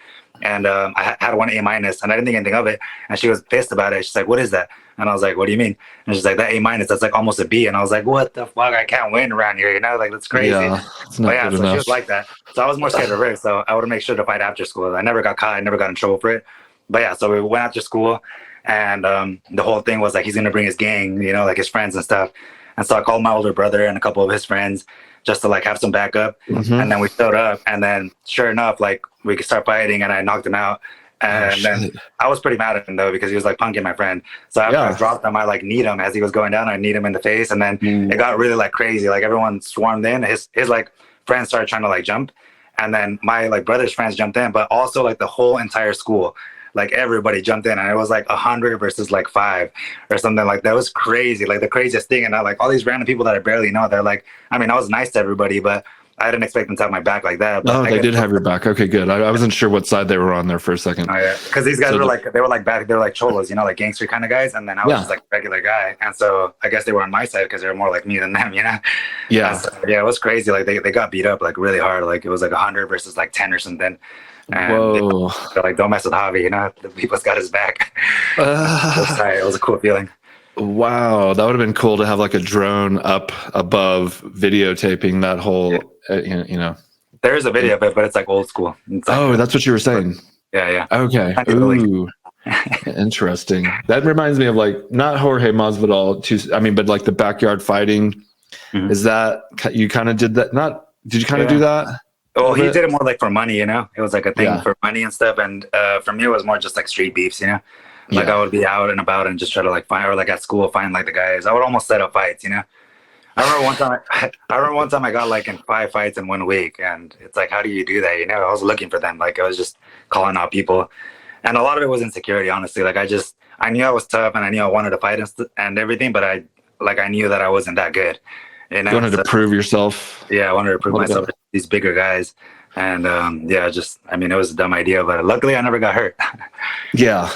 And I had one A-, and I didn't think anything of it. And she was pissed about it. She's like, "What is that?" And I was like, "What do you mean?" And she's like, "That A-, that's like almost a B." And I was like, "What the fuck? I can't win around here, you know? Like that's crazy." Yeah, so she was like that. So I was more scared of her. So I would make sure to fight after school. I never got caught. I never got in trouble for it. But yeah, so we went after school, and the whole thing was like he's gonna bring his gang, you know, like his friends and stuff. And so I called my older brother and a couple of his friends just to like have some backup. And then we showed up, and then sure enough, like we could start fighting, and I knocked him out. And then I was pretty mad at him though, because he was like punking my friend. So after I dropped him, I like kneed him as he was going down. I kneed him in the face, and then it got really like crazy. Like everyone swarmed in. His like friends started trying to like jump, and then my like brother's friends jumped in, but also like the whole entire school. Like everybody jumped in, and it was like 100 versus like 5 or something like that. It was crazy, like the craziest thing. And I like all these random people that I barely know. They're like, I mean, I was nice to everybody, but I didn't expect them to have my back like that. But they did have your back. Okay, good. I wasn't sure what side they were on there for a second. Oh yeah, because these guys were like back. They were like cholos, you know, like gangster kind of guys. And then I was just like a regular guy, and so I guess they were on my side because they were more like me than them, you know. Yeah. So, it was crazy. Like they got beat up like really hard. Like it was like 100 versus like 10 or something. And whoa! They're like, don't mess with Javi, you know. The people's got his back. It was a cool feeling. Wow, that would have been cool to have like a drone up above videotaping that whole, you know. There is a video of it, but it's like old school. Like, that's what you were saying. Yeah. Okay. Ooh, interesting. That reminds me of like not Jorge Masvidal, but like the backyard fighting. Is that you kind of did that? Did you kind of do that? Well, he bit? did it more like for money, you know. It was like a thing Yeah. for money and stuff. And for me, it was more just like street beefs, you know. Like Yeah. I would be out and about and just try to like find, or like at school find like the guys. I would almost set up fights, you know. I remember one time. I remember one time I got like in 5 fights in 1 week, and it's like, how do you do that? You know, I was looking for them. Like I was just calling out people, and a lot of it was insecurity, honestly. Like I knew I was tough, and I knew I wanted to fight and everything, but I knew that I wasn't that good. You know, You wanted to prove yourself. yeah, I wanted to prove a little myself bit. to these bigger guys, and yeah, I mean, it was a dumb idea, but luckily I never got hurt. Yeah.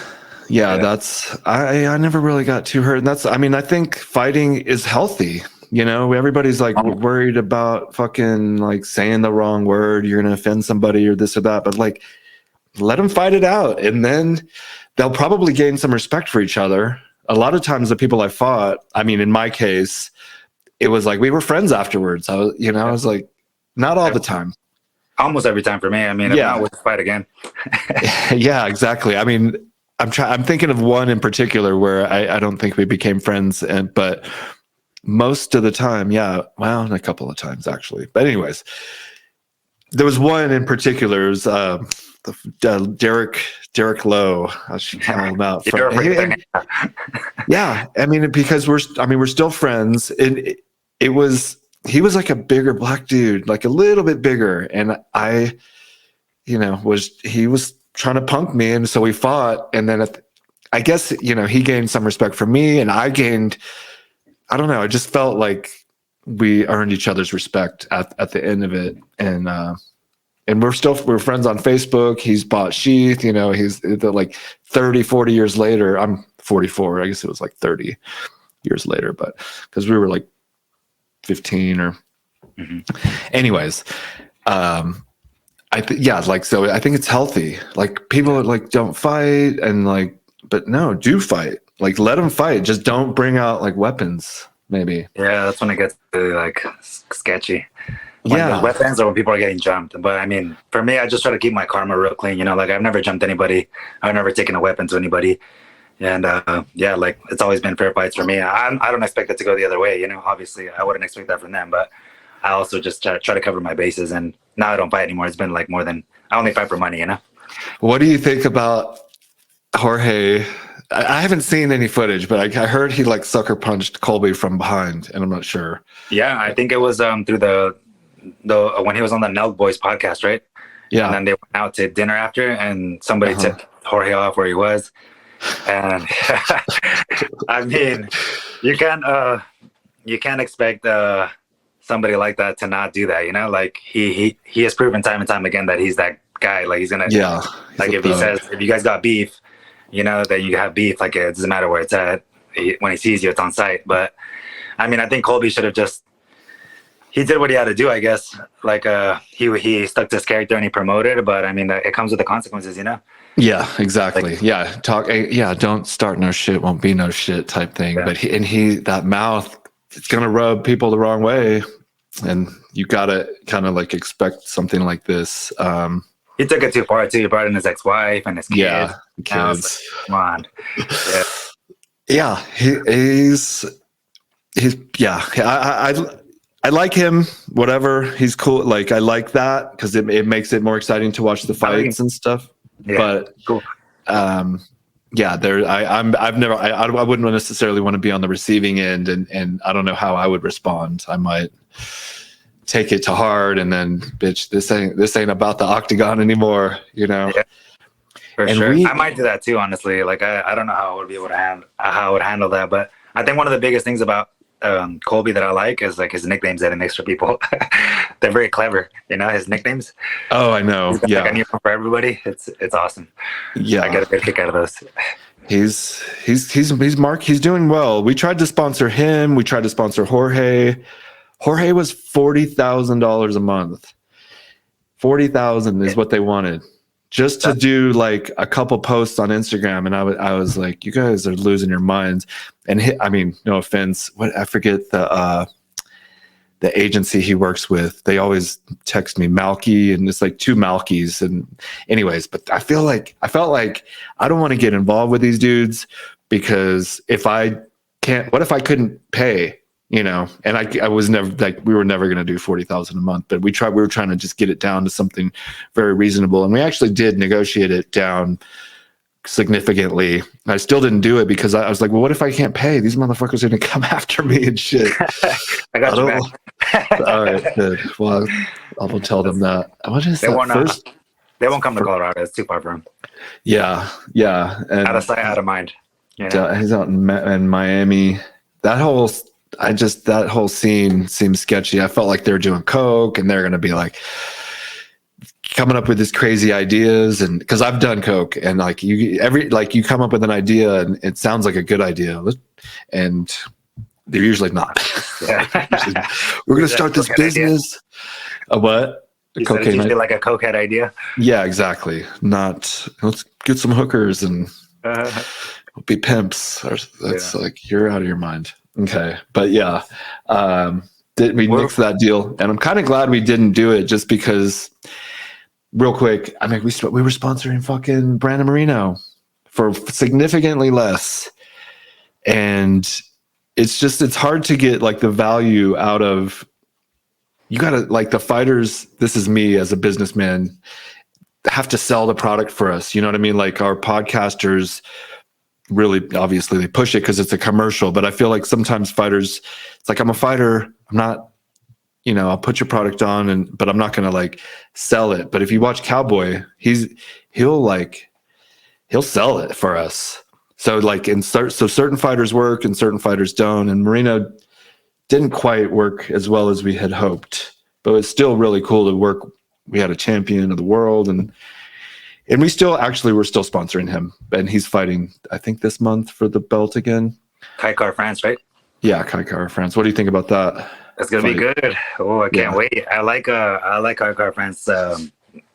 Yeah, Yeah. that's I never really got too hurt. And I think fighting is healthy. You know, everybody's like worried about fucking like saying the wrong word, you're gonna offend somebody or this or that, but like let them fight it out, and then they'll probably gain some respect for each other. A lot of times the people I fought, I mean, in my case, it was like we were friends afterwards. I was like, not all the time. Almost every time for me. I mean, if not, we'll fight again. Yeah, exactly. I mean, I'm thinking of one in particular where I don't think we became friends, but most of the time, yeah. Well, a couple of times actually. But anyways, there was one in particular. It was Derek Lowe. I should call him out. Yeah, I mean, because we're still friends. He was like a bigger black dude, like a little bit bigger, and he was trying to punk me, and so we fought, and then I guess he gained some respect from me, and I gained. I don't know. I just felt like we earned each other's respect at the end of it, and we're friends on Facebook. He's bought SHEATH. He's like 30, 40 years later. I'm 44. I guess it was like 30 years later, but because we were like 15 or anyways. I think it's healthy. Like people like don't fight and like, but no, do fight. Like let them fight. Just don't bring out like weapons. Maybe. Yeah, that's when it gets really like sketchy. When there's weapons or when people are getting jumped. But I mean, for me, I just try to keep my karma real clean. Like I've never jumped anybody. I've never taken a weapon to anybody. And yeah, like it's always been fair fights for me. I don't expect it to go the other way. Obviously I wouldn't expect that from them, but I also just try to cover my bases. And now I don't fight anymore. It's been like I only fight for money. What do you think about Jorge? I haven't seen any footage, but I heard he like sucker punched Colby from behind, and I'm not sure. Yeah, I think it was through the when he was on the Nelk Boys podcast, right? Yeah. And then they went out to dinner after, and somebody tipped Jorge off where he was. And I mean, you can't expect somebody like that to not do that. Like he has proven time and time again that he's that guy. Like he's gonna like if he says if you guys got beef, that you have beef. Like it doesn't matter where it's at. When he sees you, it's on site. But I mean, I think Colby should have he did what he had to do, I guess. Like he stuck to his character and he promoted. But I mean, it comes with the consequences, Yeah, exactly. Like, don't start no shit, won't be no shit type thing. Yeah. But that mouth, it's gonna rub people the wrong way, and you gotta kind of like expect something like this. He took it too far too. He brought in his ex-wife and his kids. Yeah, kids. Like, come on. Yeah, he's I like him. Whatever, he's cool. Like I like that because it makes it more exciting to watch the fights and stuff. Yeah, but cool. Yeah, I wouldn't necessarily want to be on the receiving end, and I don't know how I would respond. I might take it to heart and then, bitch, this ain't about the octagon anymore, Yeah, for sure. I might do that too, honestly. Like I don't know how I would be able to how I would handle that, but I think one of the biggest things about Colby that I like is like his nicknames that he makes for people. They're very clever, his nicknames. Oh, I know. Yeah, like a new one for everybody. It's awesome. Yeah, I get a good kick out of those. He's doing well. We tried to sponsor him. We tried to sponsor Jorge. Jorge was $40,000 a month. $40,000 is what they wanted just to do like a couple posts on Instagram. And I was like, you guys are losing your minds. And I mean, no offense, I forget the agency he works with. They always text me Malky, and it's like two Malkys. And anyways, but I felt like I don't want to get involved with these dudes because what if I couldn't pay? And I was never like, we were never going to do 40,000 a month, but we were trying to just get it down to something very reasonable. And we actually did negotiate it down significantly. I still didn't do it because I was like, well, what if I can't pay? These motherfuckers are going to come after me and shit. I got you back. All right, good. Well, I will tell them that. What is that first? They won't come to Colorado. It's too far for them. Yeah. And out of sight, out of mind. He's out in Miami. That whole scene seems sketchy. I felt like they're doing coke and they're going to be like coming up with these crazy ideas. And because I've done coke, and like you come up with an idea and it sounds like a good idea, and they're usually not. Yeah. We're going to start this business. A what? You said it's usually like a cokehead idea. Yeah, exactly. Not let's get some hookers and we'll be pimps. That's like, you're out of your mind. Okay, but yeah, we nixed that deal, and I'm kind of glad we didn't do it, just because. Real quick, I mean, we were sponsoring fucking Brandon Marino for significantly less, and it's hard to get like the value out of. You gotta, like, the fighters. This is me as a businessman. Have to sell the product for us. You know what I mean? Like, our podcasters really, obviously, they push it because it's a commercial. But I feel like sometimes fighters, it's like, I'm a fighter. I'm not. I'll put your product on, but I'm not gonna like sell it. But if you watch Cowboy, he'll sell it for us. So like so certain fighters work and certain fighters don't. And Marino didn't quite work as well as we had hoped, but it's still really cool to work. We had a champion of the world, and we're still sponsoring him, and he's fighting, I think, this month for the belt again. Kaikar France, right? Yeah, Kaikar France. What do you think about that? It's gonna be good. Oh, I can't wait. I like Kaikar France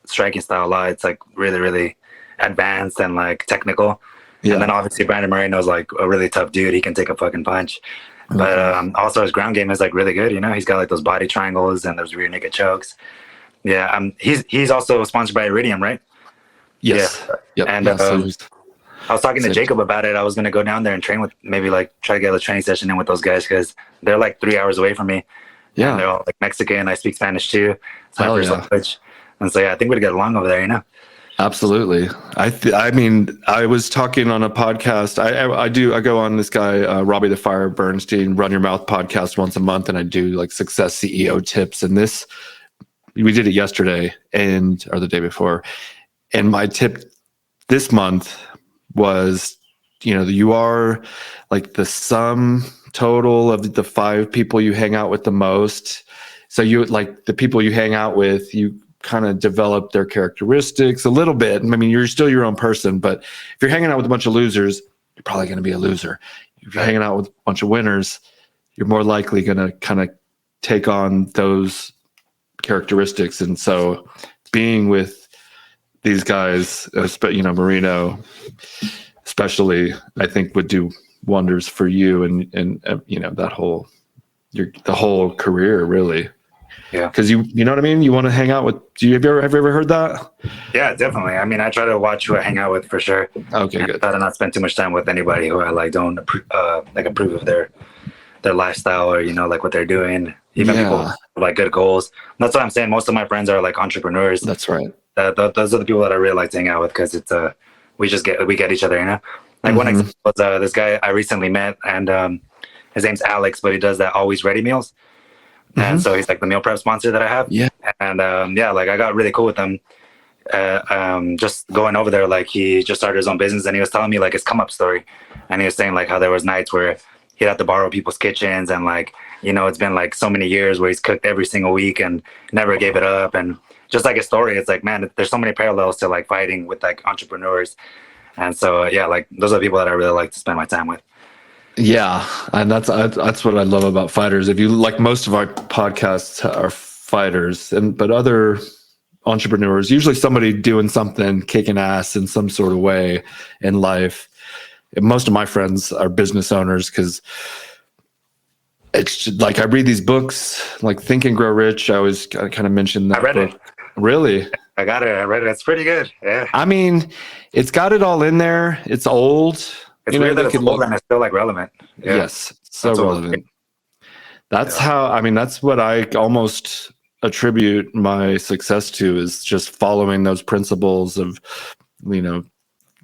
striking style a lot. It's like really, really advanced and like technical. Yeah. And then obviously Brandon Moreno's like a really tough dude. He can take a fucking punch. But also his ground game is like really good. He's got like those body triangles and those rear naked chokes. Yeah. He's also sponsored by Iridium, right? Yes. Yeah. Yep. And I was talking to Jacob about it. I was gonna go down there and train with, maybe like try to get a training session in with those guys, because they're like 3 hours away from me. Yeah. And they're all like Mexican. I speak Spanish too. It's my first language. And so I think we'd get along over there. Absolutely. I mean, I was talking on a podcast. I go on this guy, Robbie the Fire Bernstein, Run Your Mouth podcast once a month, and I do like success CEO tips. And we did it yesterday or the day before. And my tip this month was, you are like the sum total of the 5 people you hang out with the most. So you, like, the people you hang out with, you kind of develop their characteristics a little bit. I mean, you're still your own person, but if you're hanging out with a bunch of losers, you're probably going to be a loser. If you're hanging out with a bunch of winners, you're more likely going to kind of take on those characteristics. And so being with these guys, Marino especially, I think would do wonders for you and that whole the whole career, really. Yeah, because you know what I mean. You want to hang out with. Have you ever heard that? Yeah, definitely. I mean, I try to watch who I hang out with for sure. Okay, good. I try to not spend too much time with anybody who I like don't approve of their lifestyle or like what they're doing. Even people with, like, good goals. That's what I'm saying. Most of my friends are like entrepreneurs. That's right. Those are the people that I really like to hang out with, because it's we get each other. Like, one example was this guy I recently met, and his name's Alex, but he does that Always Ready meals. And so he's like the meal prep sponsor that I have. Yeah. And like, I got really cool with him. Just going over there, like, he just started his own business, and he was telling me like his come up story. And he was saying like how there was nights where he'd have to borrow people's kitchens, and like, it's been like so many years where he's cooked every single week and never gave it up. And just like his story, it's like, man, there's so many parallels to like fighting with like entrepreneurs. And so, like, those are the people that I really like to spend my time with. Yeah, and that's what I love about fighters. If you like, most of our podcasts are fighters, but other entrepreneurs, usually somebody doing something, kicking ass in some sort of way in life. And most of my friends are business owners, because it's just, like, I read these books, like Think and Grow Rich. I always kind of mentioned that. I read it. Really? I got it. I read it. It's pretty good. Yeah. I mean, it's got it all in there. It's old. It's weird that it's old and it's still like relevant. Yeah. Yes, so relevant. That's Yeah. how, I mean, that's what I almost attribute my success to, is just following those principles of, you know,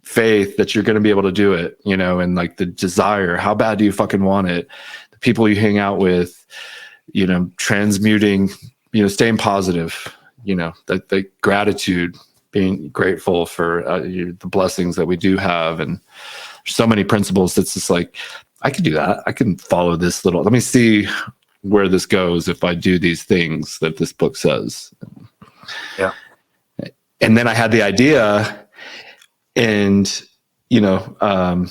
faith that you're going to be able to do it, you know, and like the desire, how bad do you fucking want it? The people you hang out with, you know, transmuting, you know, staying positive, you know, the gratitude, being grateful for the blessings that we do have. And so many principles that's just like, I can do that. I can follow this little, let me see where this goes if I do these things that this book says. Yeah. And then I had the idea, and you know,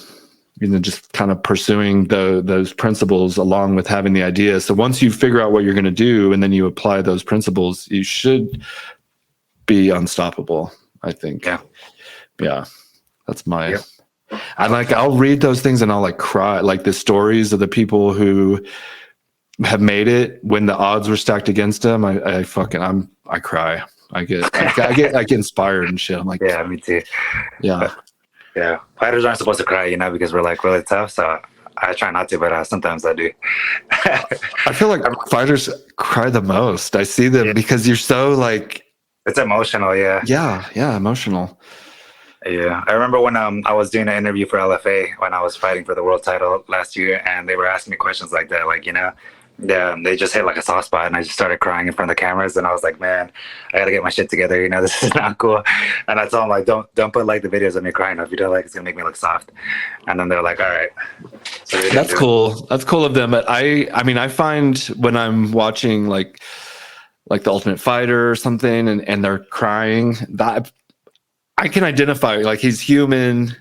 just kind of pursuing those principles along with having the idea. So once you figure out what you're going to do and then you apply those principles, you should be unstoppable, I think. Yeah, that's my. Yeah. I'll read those things and I'll like cry, like the stories of the people who have made it when the odds were stacked against them. I cry. I get inspired and shit. I'm like, Yeah, me too. Yeah. Yeah. Fighters aren't supposed to cry, you know, because we're like really tough. So I try not to, but sometimes I do. I feel like fighters cry the most. I see them because you're so like, it's emotional. Yeah. Yeah. Emotional. Yeah. I remember when I was doing an interview for LFA when I was fighting for the world title last year, and they were asking me questions like that, like, you know, they just hit like a soft spot, and I just started crying in front of the cameras, and I was like, man, I gotta get my shit together, you know, this is not cool. And I told them, like, don't put like the videos of me crying. If you don't, like, it's gonna make me look soft. And then they're like, all right. So that's cool. That's cool of them. But I mean, I find when I'm watching like The Ultimate Fighter or something, and they're crying, that I can identify, like, he's human.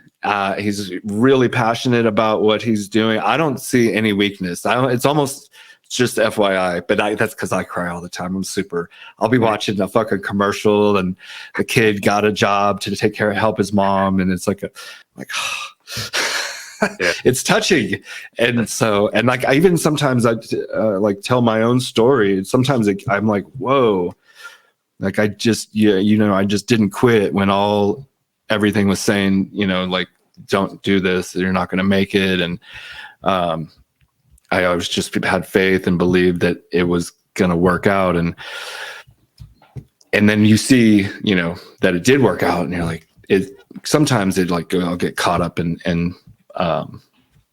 He's really passionate about what he's doing. I don't see any weakness. It's almost just FYI, but that's because I cry all the time. I'll be watching a fucking commercial and the kid got a job to help his mom. And it's like, it's touching. And so, and like, I even sometimes I like tell my own story. Sometimes I'm like, whoa, like I just didn't quit when everything was saying, you know, like, don't do this, you're not going to make it. And, I always just had faith and believed that it was going to work out. And then you see, you know, that it did work out, and you're like, sometimes I'll get caught up in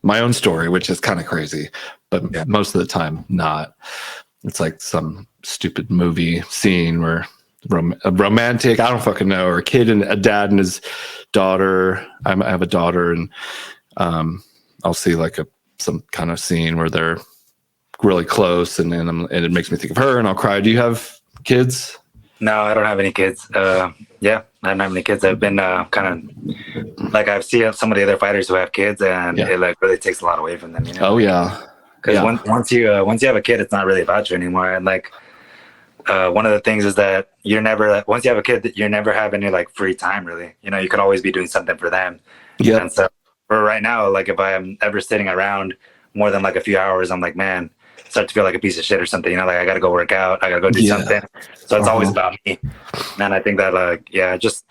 my own story, which is kind of crazy, but most of the time not. It's like some stupid movie scene where a romantic, I don't fucking know, or a kid and a dad and his daughter. I have a daughter, and I'll see like some kind of scene where they're really close, and it makes me think of her, and I'll cry. Do you have kids? No, I don't have any kids. Yeah, I don't have any kids. I've been kind of like, I've seen some of the other fighters who have kids, and it like really takes a lot away from them, you know? Oh yeah. Because once you have a kid, it's not really about you anymore. And like, one of the things is that once you have a kid, you're never having any like free time, really. You know, you could always be doing something for them. Yeah. And so for right now, like, if I am ever sitting around more than like a few hours, I'm like, man, start to feel like a piece of shit or something, you know, like I gotta go work out, I gotta go do something. So it's always about me. And I think that just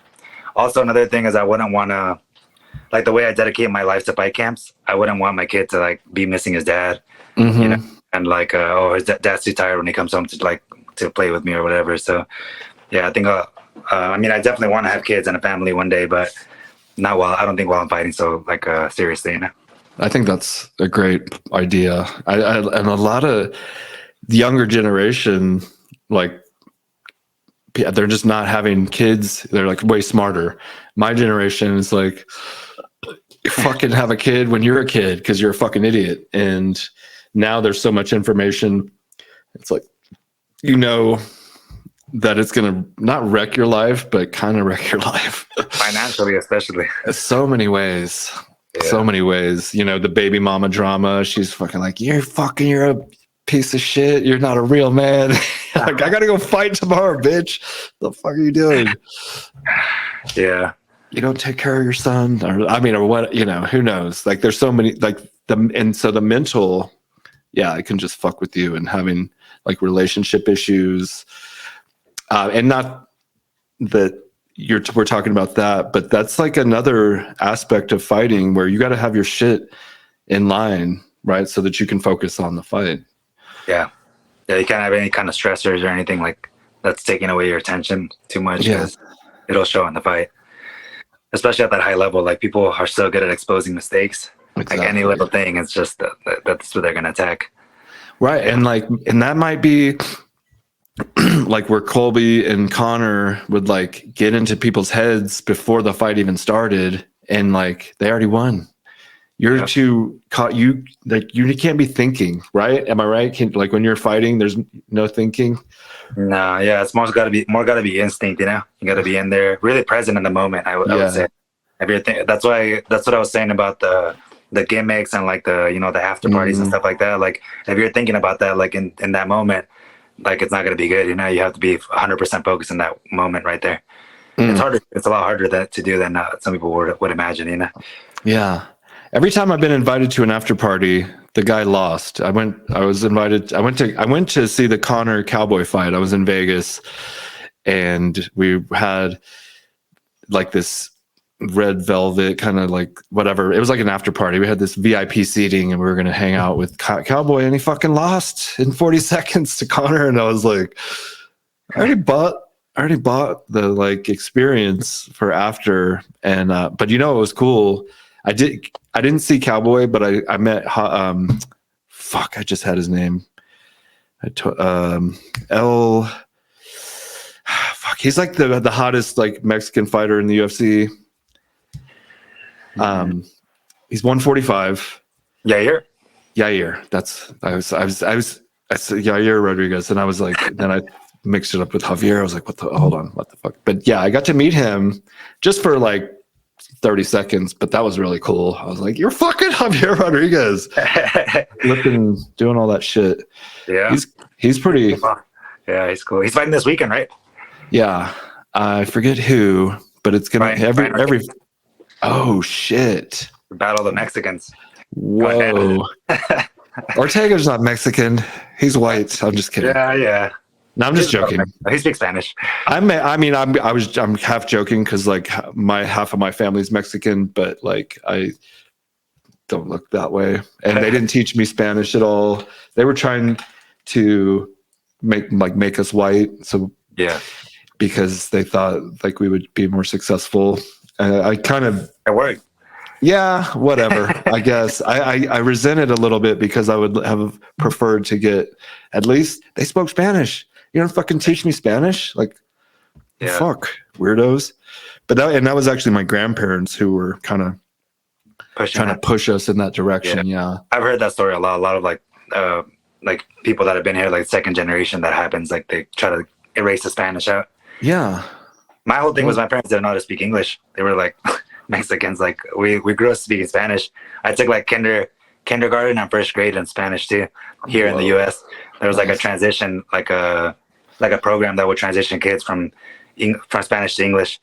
also another thing is I wouldn't want to, like, the way I dedicate my life to fight camps, I wouldn't want my kid to like be missing his dad, you know, and like, his dad's too tired when he comes home to play with me or whatever. So yeah, I think I mean, I definitely want to have kids and a family one day, but I don't think while I'm fighting so like seriously, you know. I think that's a great idea. And a lot of the younger generation, like, they're just not having kids. They're like way smarter. My generation is like, you fucking have a kid when you're a kid because you're a fucking idiot. And now there's so much information. It's like, you know, that it's going to not wreck your life, but kind of wreck your life. Financially, especially. So many ways. Yeah. So many ways. You know, the baby mama drama. She's fucking like, you're a piece of shit. You're not a real man. Like, I got to go fight tomorrow, bitch. The fuck are you doing? Yeah. You don't take care of your son, or what, you know, who knows? Like, there's so many, like, so the mental, it can just fuck with you, and having like relationship issues. And not that we're talking about that, but that's like another aspect of fighting where you got to have your shit in line, right? So that you can focus on the fight. Yeah. Yeah, you can't have any kind of stressors or anything like that's taking away your attention too much Yeah. because it'll show in the fight. Especially at that high level, like people are so good at exposing mistakes. Like any Exactly. little thing, it's just that's what they're gonna attack. Right. And that might be like where Colby and Connor would like get into people's heads before the fight even started, and like they already won. You're too caught. You can't be thinking, right? Am I right? Like when you're fighting, there's no thinking. No, yeah, it's gotta be instinct. You gotta be in there, really present in the moment. I would say. Everything. That's what I was saying about the gimmicks and like the the after parties and stuff like that. Like if you're thinking about that, like in that moment, like it's not gonna be good. You have to be 100% focused in that moment right there. It's harder. It's a lot harder to do than some people would imagine. Yeah. Every time I've been invited to an after party, the guy lost. I went to see the Connor Cowboy fight. I was in Vegas, and we had like this red velvet kind of like whatever. It was like an after party. We had this VIP seating, and we were going to hang out with Cowboy, and he fucking lost in 40 seconds to Connor. And I was like, I already bought the like experience for after. And but it was cool. I didn't see Cowboy, but I met I just had his name. He's like the hottest like Mexican fighter in the UFC. He's 145. Yair. I said Javier Rodriguez, and I was like, then I mixed it up with Javier. I was like, hold on, what the fuck? But yeah, I got to meet him just for like 30 seconds, but that was really cool. I was like, you're fucking Javier Rodriguez. Flipping, doing all that shit. Yeah. He's pretty. Yeah, he's cool. He's fighting this weekend, right? Yeah. I forget who, but it's gonna every oh shit. Battle of the Mexicans. Whoa. Ortega's not Mexican. He's white. I'm just kidding. Yeah. No, I'm just joking. He speaks Spanish. I'm half joking because like half of my family's Mexican, but like I don't look that way, and they didn't teach me Spanish at all. They were trying to make us white, so yeah, because they thought like we would be more successful. It worked. Yeah, whatever. I guess I resent it a little bit because I would have preferred to get at least they spoke Spanish. You don't fucking teach me Spanish, like fuck weirdos. But that was actually my grandparents who were kind of trying to push us in that direction. Yeah, I've heard that story a lot. A lot of like people that have been here like second generation that happens. Like they try to erase the Spanish out. Yeah, my whole thing was my parents didn't know how to speak English. They were like Mexicans. Like we grew up speaking Spanish. I took like kindergarten and first grade in Spanish too here in the U.S. There was like a transition, like a program that would transition kids from Spanish to English.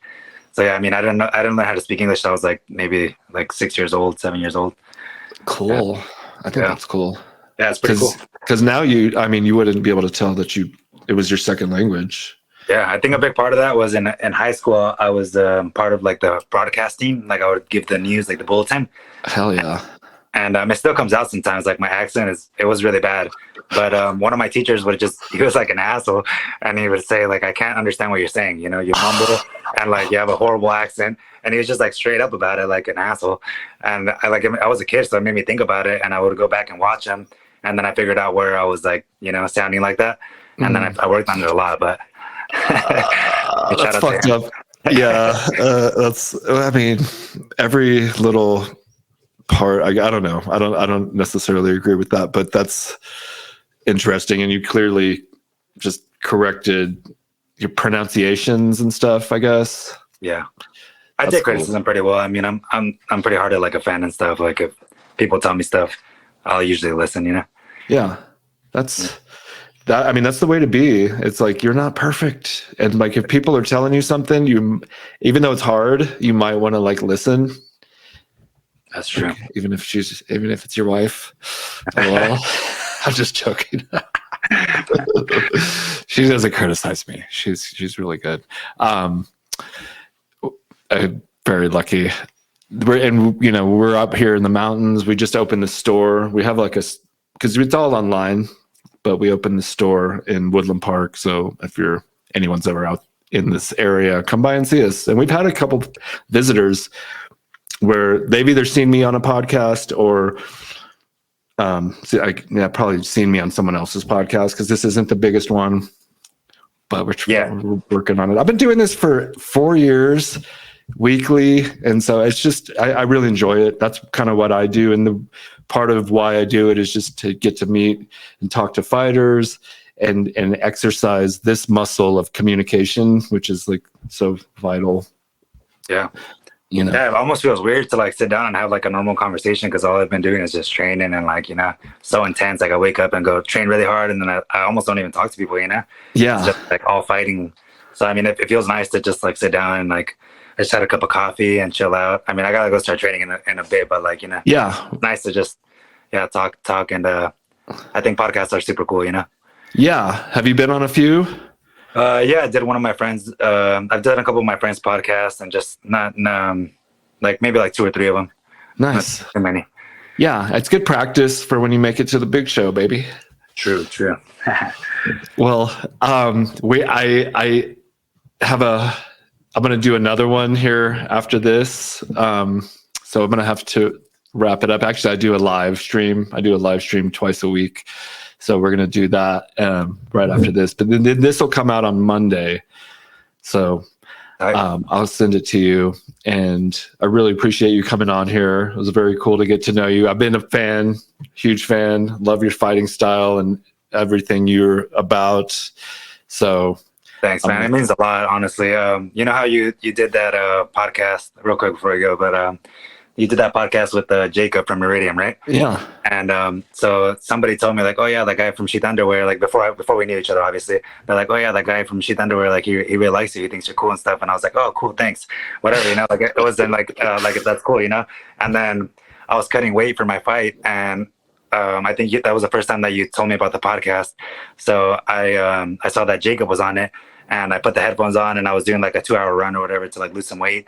So yeah, I mean, I didn't learn how to speak English. So I was like maybe like 6 years old, 7 years old. Cool. Yeah. I think that's cool. Yeah, it's pretty cool. Because now you wouldn't be able to tell that it was your second language. Yeah, I think a big part of that was in high school. I was part of like the broadcast team. Like I would give the news, like the bulletin. Hell yeah. And it still comes out sometimes. Like my accent it was really bad. But one of my teachers he was like an asshole, and he would say like, I can't understand what you're saying. You mumble and like you have a horrible accent. And he was just like straight up about it, like an asshole. And I was a kid, so it made me think about it. And I would go back and watch him, and then I figured out where I was like, sounding like that. And then I worked on it a lot, but that's fucked up. Yeah, I mean, every little part. I don't know. I don't necessarily agree with that, but that's interesting. And you clearly just corrected your pronunciations and stuff, I guess. Yeah, I take criticism pretty well. I mean, I'm pretty hard at like a fan and stuff. Like if people tell me stuff, I'll usually listen. Yeah, that's the way to be. It's like you're not perfect, and like if people are telling you something, even though it's hard, you might want to like listen. That's true. Like, even if it's your wife. Well, I'm just joking. She doesn't criticize me. She's really good. I'm very lucky. We're up here in the mountains. We just opened the store. We have because it's all online. but we opened the store in Woodland Park. So if anyone's ever out in this area, come by and see us. And we've had a couple visitors where they've either seen me on a podcast or probably seen me on someone else's podcast, because this isn't the biggest one, but we're working on it. I've been doing this for 4 years weekly, and so it's just I really enjoy it. That's kind of what I do, and the part of why I do it is just to get to meet and talk to fighters and exercise this muscle of communication, which is like so vital. Yeah. Yeah, it almost feels weird to like sit down and have like a normal conversation, because all I've been doing is just training and like, so intense. Like I wake up and go train really hard, and then I almost don't even talk to people, Yeah. It's just like all fighting. So I mean, it feels nice to just like sit down and like I just had a cup of coffee and chill out. I mean, I gotta go start training in a bit, but like, it's nice to just talk, and I think podcasts are super cool, Yeah. Have you been on a few? Yeah, I did one of my friends. I've done a couple of my friends' podcasts, and just not like maybe like 2 or 3 of them. Nice. Not too many. Yeah, it's good practice for when you make it to the big show, baby. True. Well, I'm gonna do another one here after this. So I'm gonna have to wrap it up. Actually, I do a live stream. Twice a week. So we're going to do that right after this. But then this will come out on Monday. So I'll send it to you. And I really appreciate you coming on here. It was very cool to get to know you. I've been a fan, huge fan. Love your fighting style and everything you're about. So thanks, man. It means a lot, honestly. You know how you did that podcast, real quick before we go, but you did that podcast with Jacob from Iridium, right? Yeah. And so somebody told me like, oh yeah, that guy from Sheath Underwear, like before we knew each other, obviously, they're like, oh yeah, that guy from Sheath Underwear, like he really likes you, he thinks you're cool and stuff. And I was like, oh cool, thanks, whatever, like it wasn't like that's cool, And then I was cutting weight for my fight, and I think that was the first time that you told me about the podcast. So I saw that Jacob was on it, and I put the headphones on, and I was doing like a 2-hour run or whatever to like lose some weight.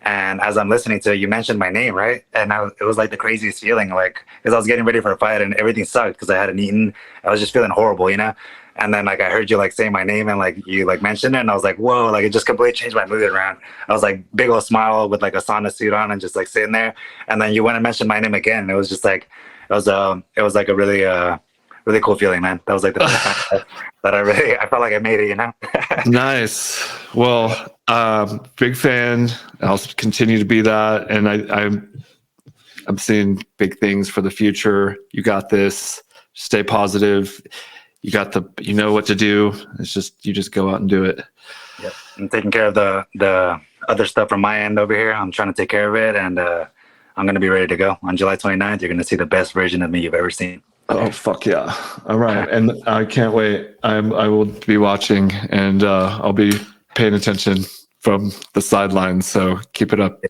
And as I'm listening to it, you mentioned my name, right? And it was like the craziest feeling, like, because I was getting ready for a fight and everything sucked because I hadn't eaten. I was just feeling horrible, And then like I heard you like say my name, and like you like mentioned it, and I was like, whoa, like it just completely changed my mood around. I was like big old smile with like a sauna suit on and just like sitting there. And then you went and mentioned my name again. And it was just like it was like a really cool feeling, man. That was like the first time that I felt like I made it, Nice. Well, big fan. I'll continue to be that, and I'm seeing big things for the future. You got this. Stay positive. You know what to do. It's just you just go out and do it. Yeah, I'm taking care of the other stuff from my end over here. I'm trying to take care of it, and I'm gonna be ready to go on July 29th. You're gonna see the best version of me you've ever seen. Oh fuck yeah! All right, and I can't wait. I will be watching, and I'll be paying attention from the sidelines. So keep it up.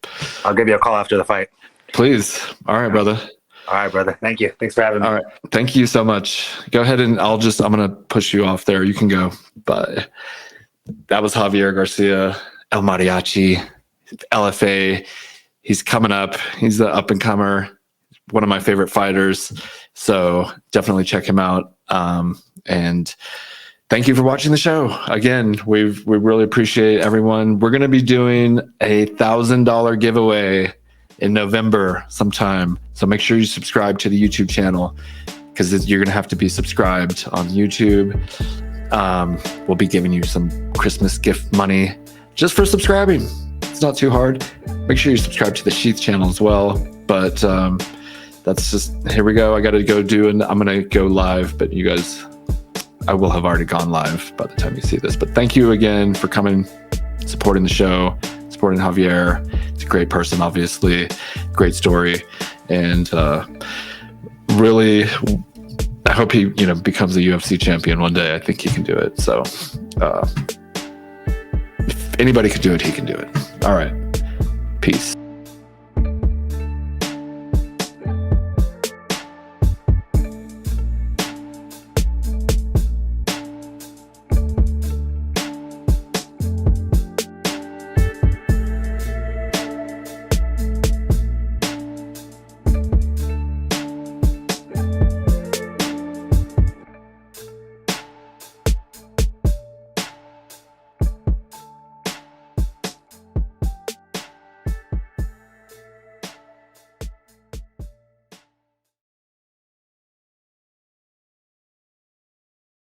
I'll give you a call after the fight. Please. All right, brother. All right, brother. Thank you. Thanks for having me. All right. Thank you so much. Go ahead, and I'm gonna push you off there. You can go. But that was Javier Garcia, El Mariachi, LFA. He's coming up. He's the up and comer. One of my favorite fighters. So definitely check him out. And thank you for watching the show. Again, we really appreciate everyone. We're going to be doing a $1,000 giveaway in November sometime. So make sure you subscribe to the YouTube channel, because you're going to have to be subscribed on YouTube. We'll be giving you some Christmas gift money just for subscribing. It's not too hard. Make sure you subscribe to the SHEATH channel as well. But that's just, here we go. I got to go I'm going to go live, but you guys, I will have already gone live by the time you see this. But thank you again for coming, supporting the show, supporting Javier. He's a great person, obviously, great story. And really, I hope he, becomes a UFC champion one day. I think he can do it. So if anybody can do it, he can do it. All right. Peace.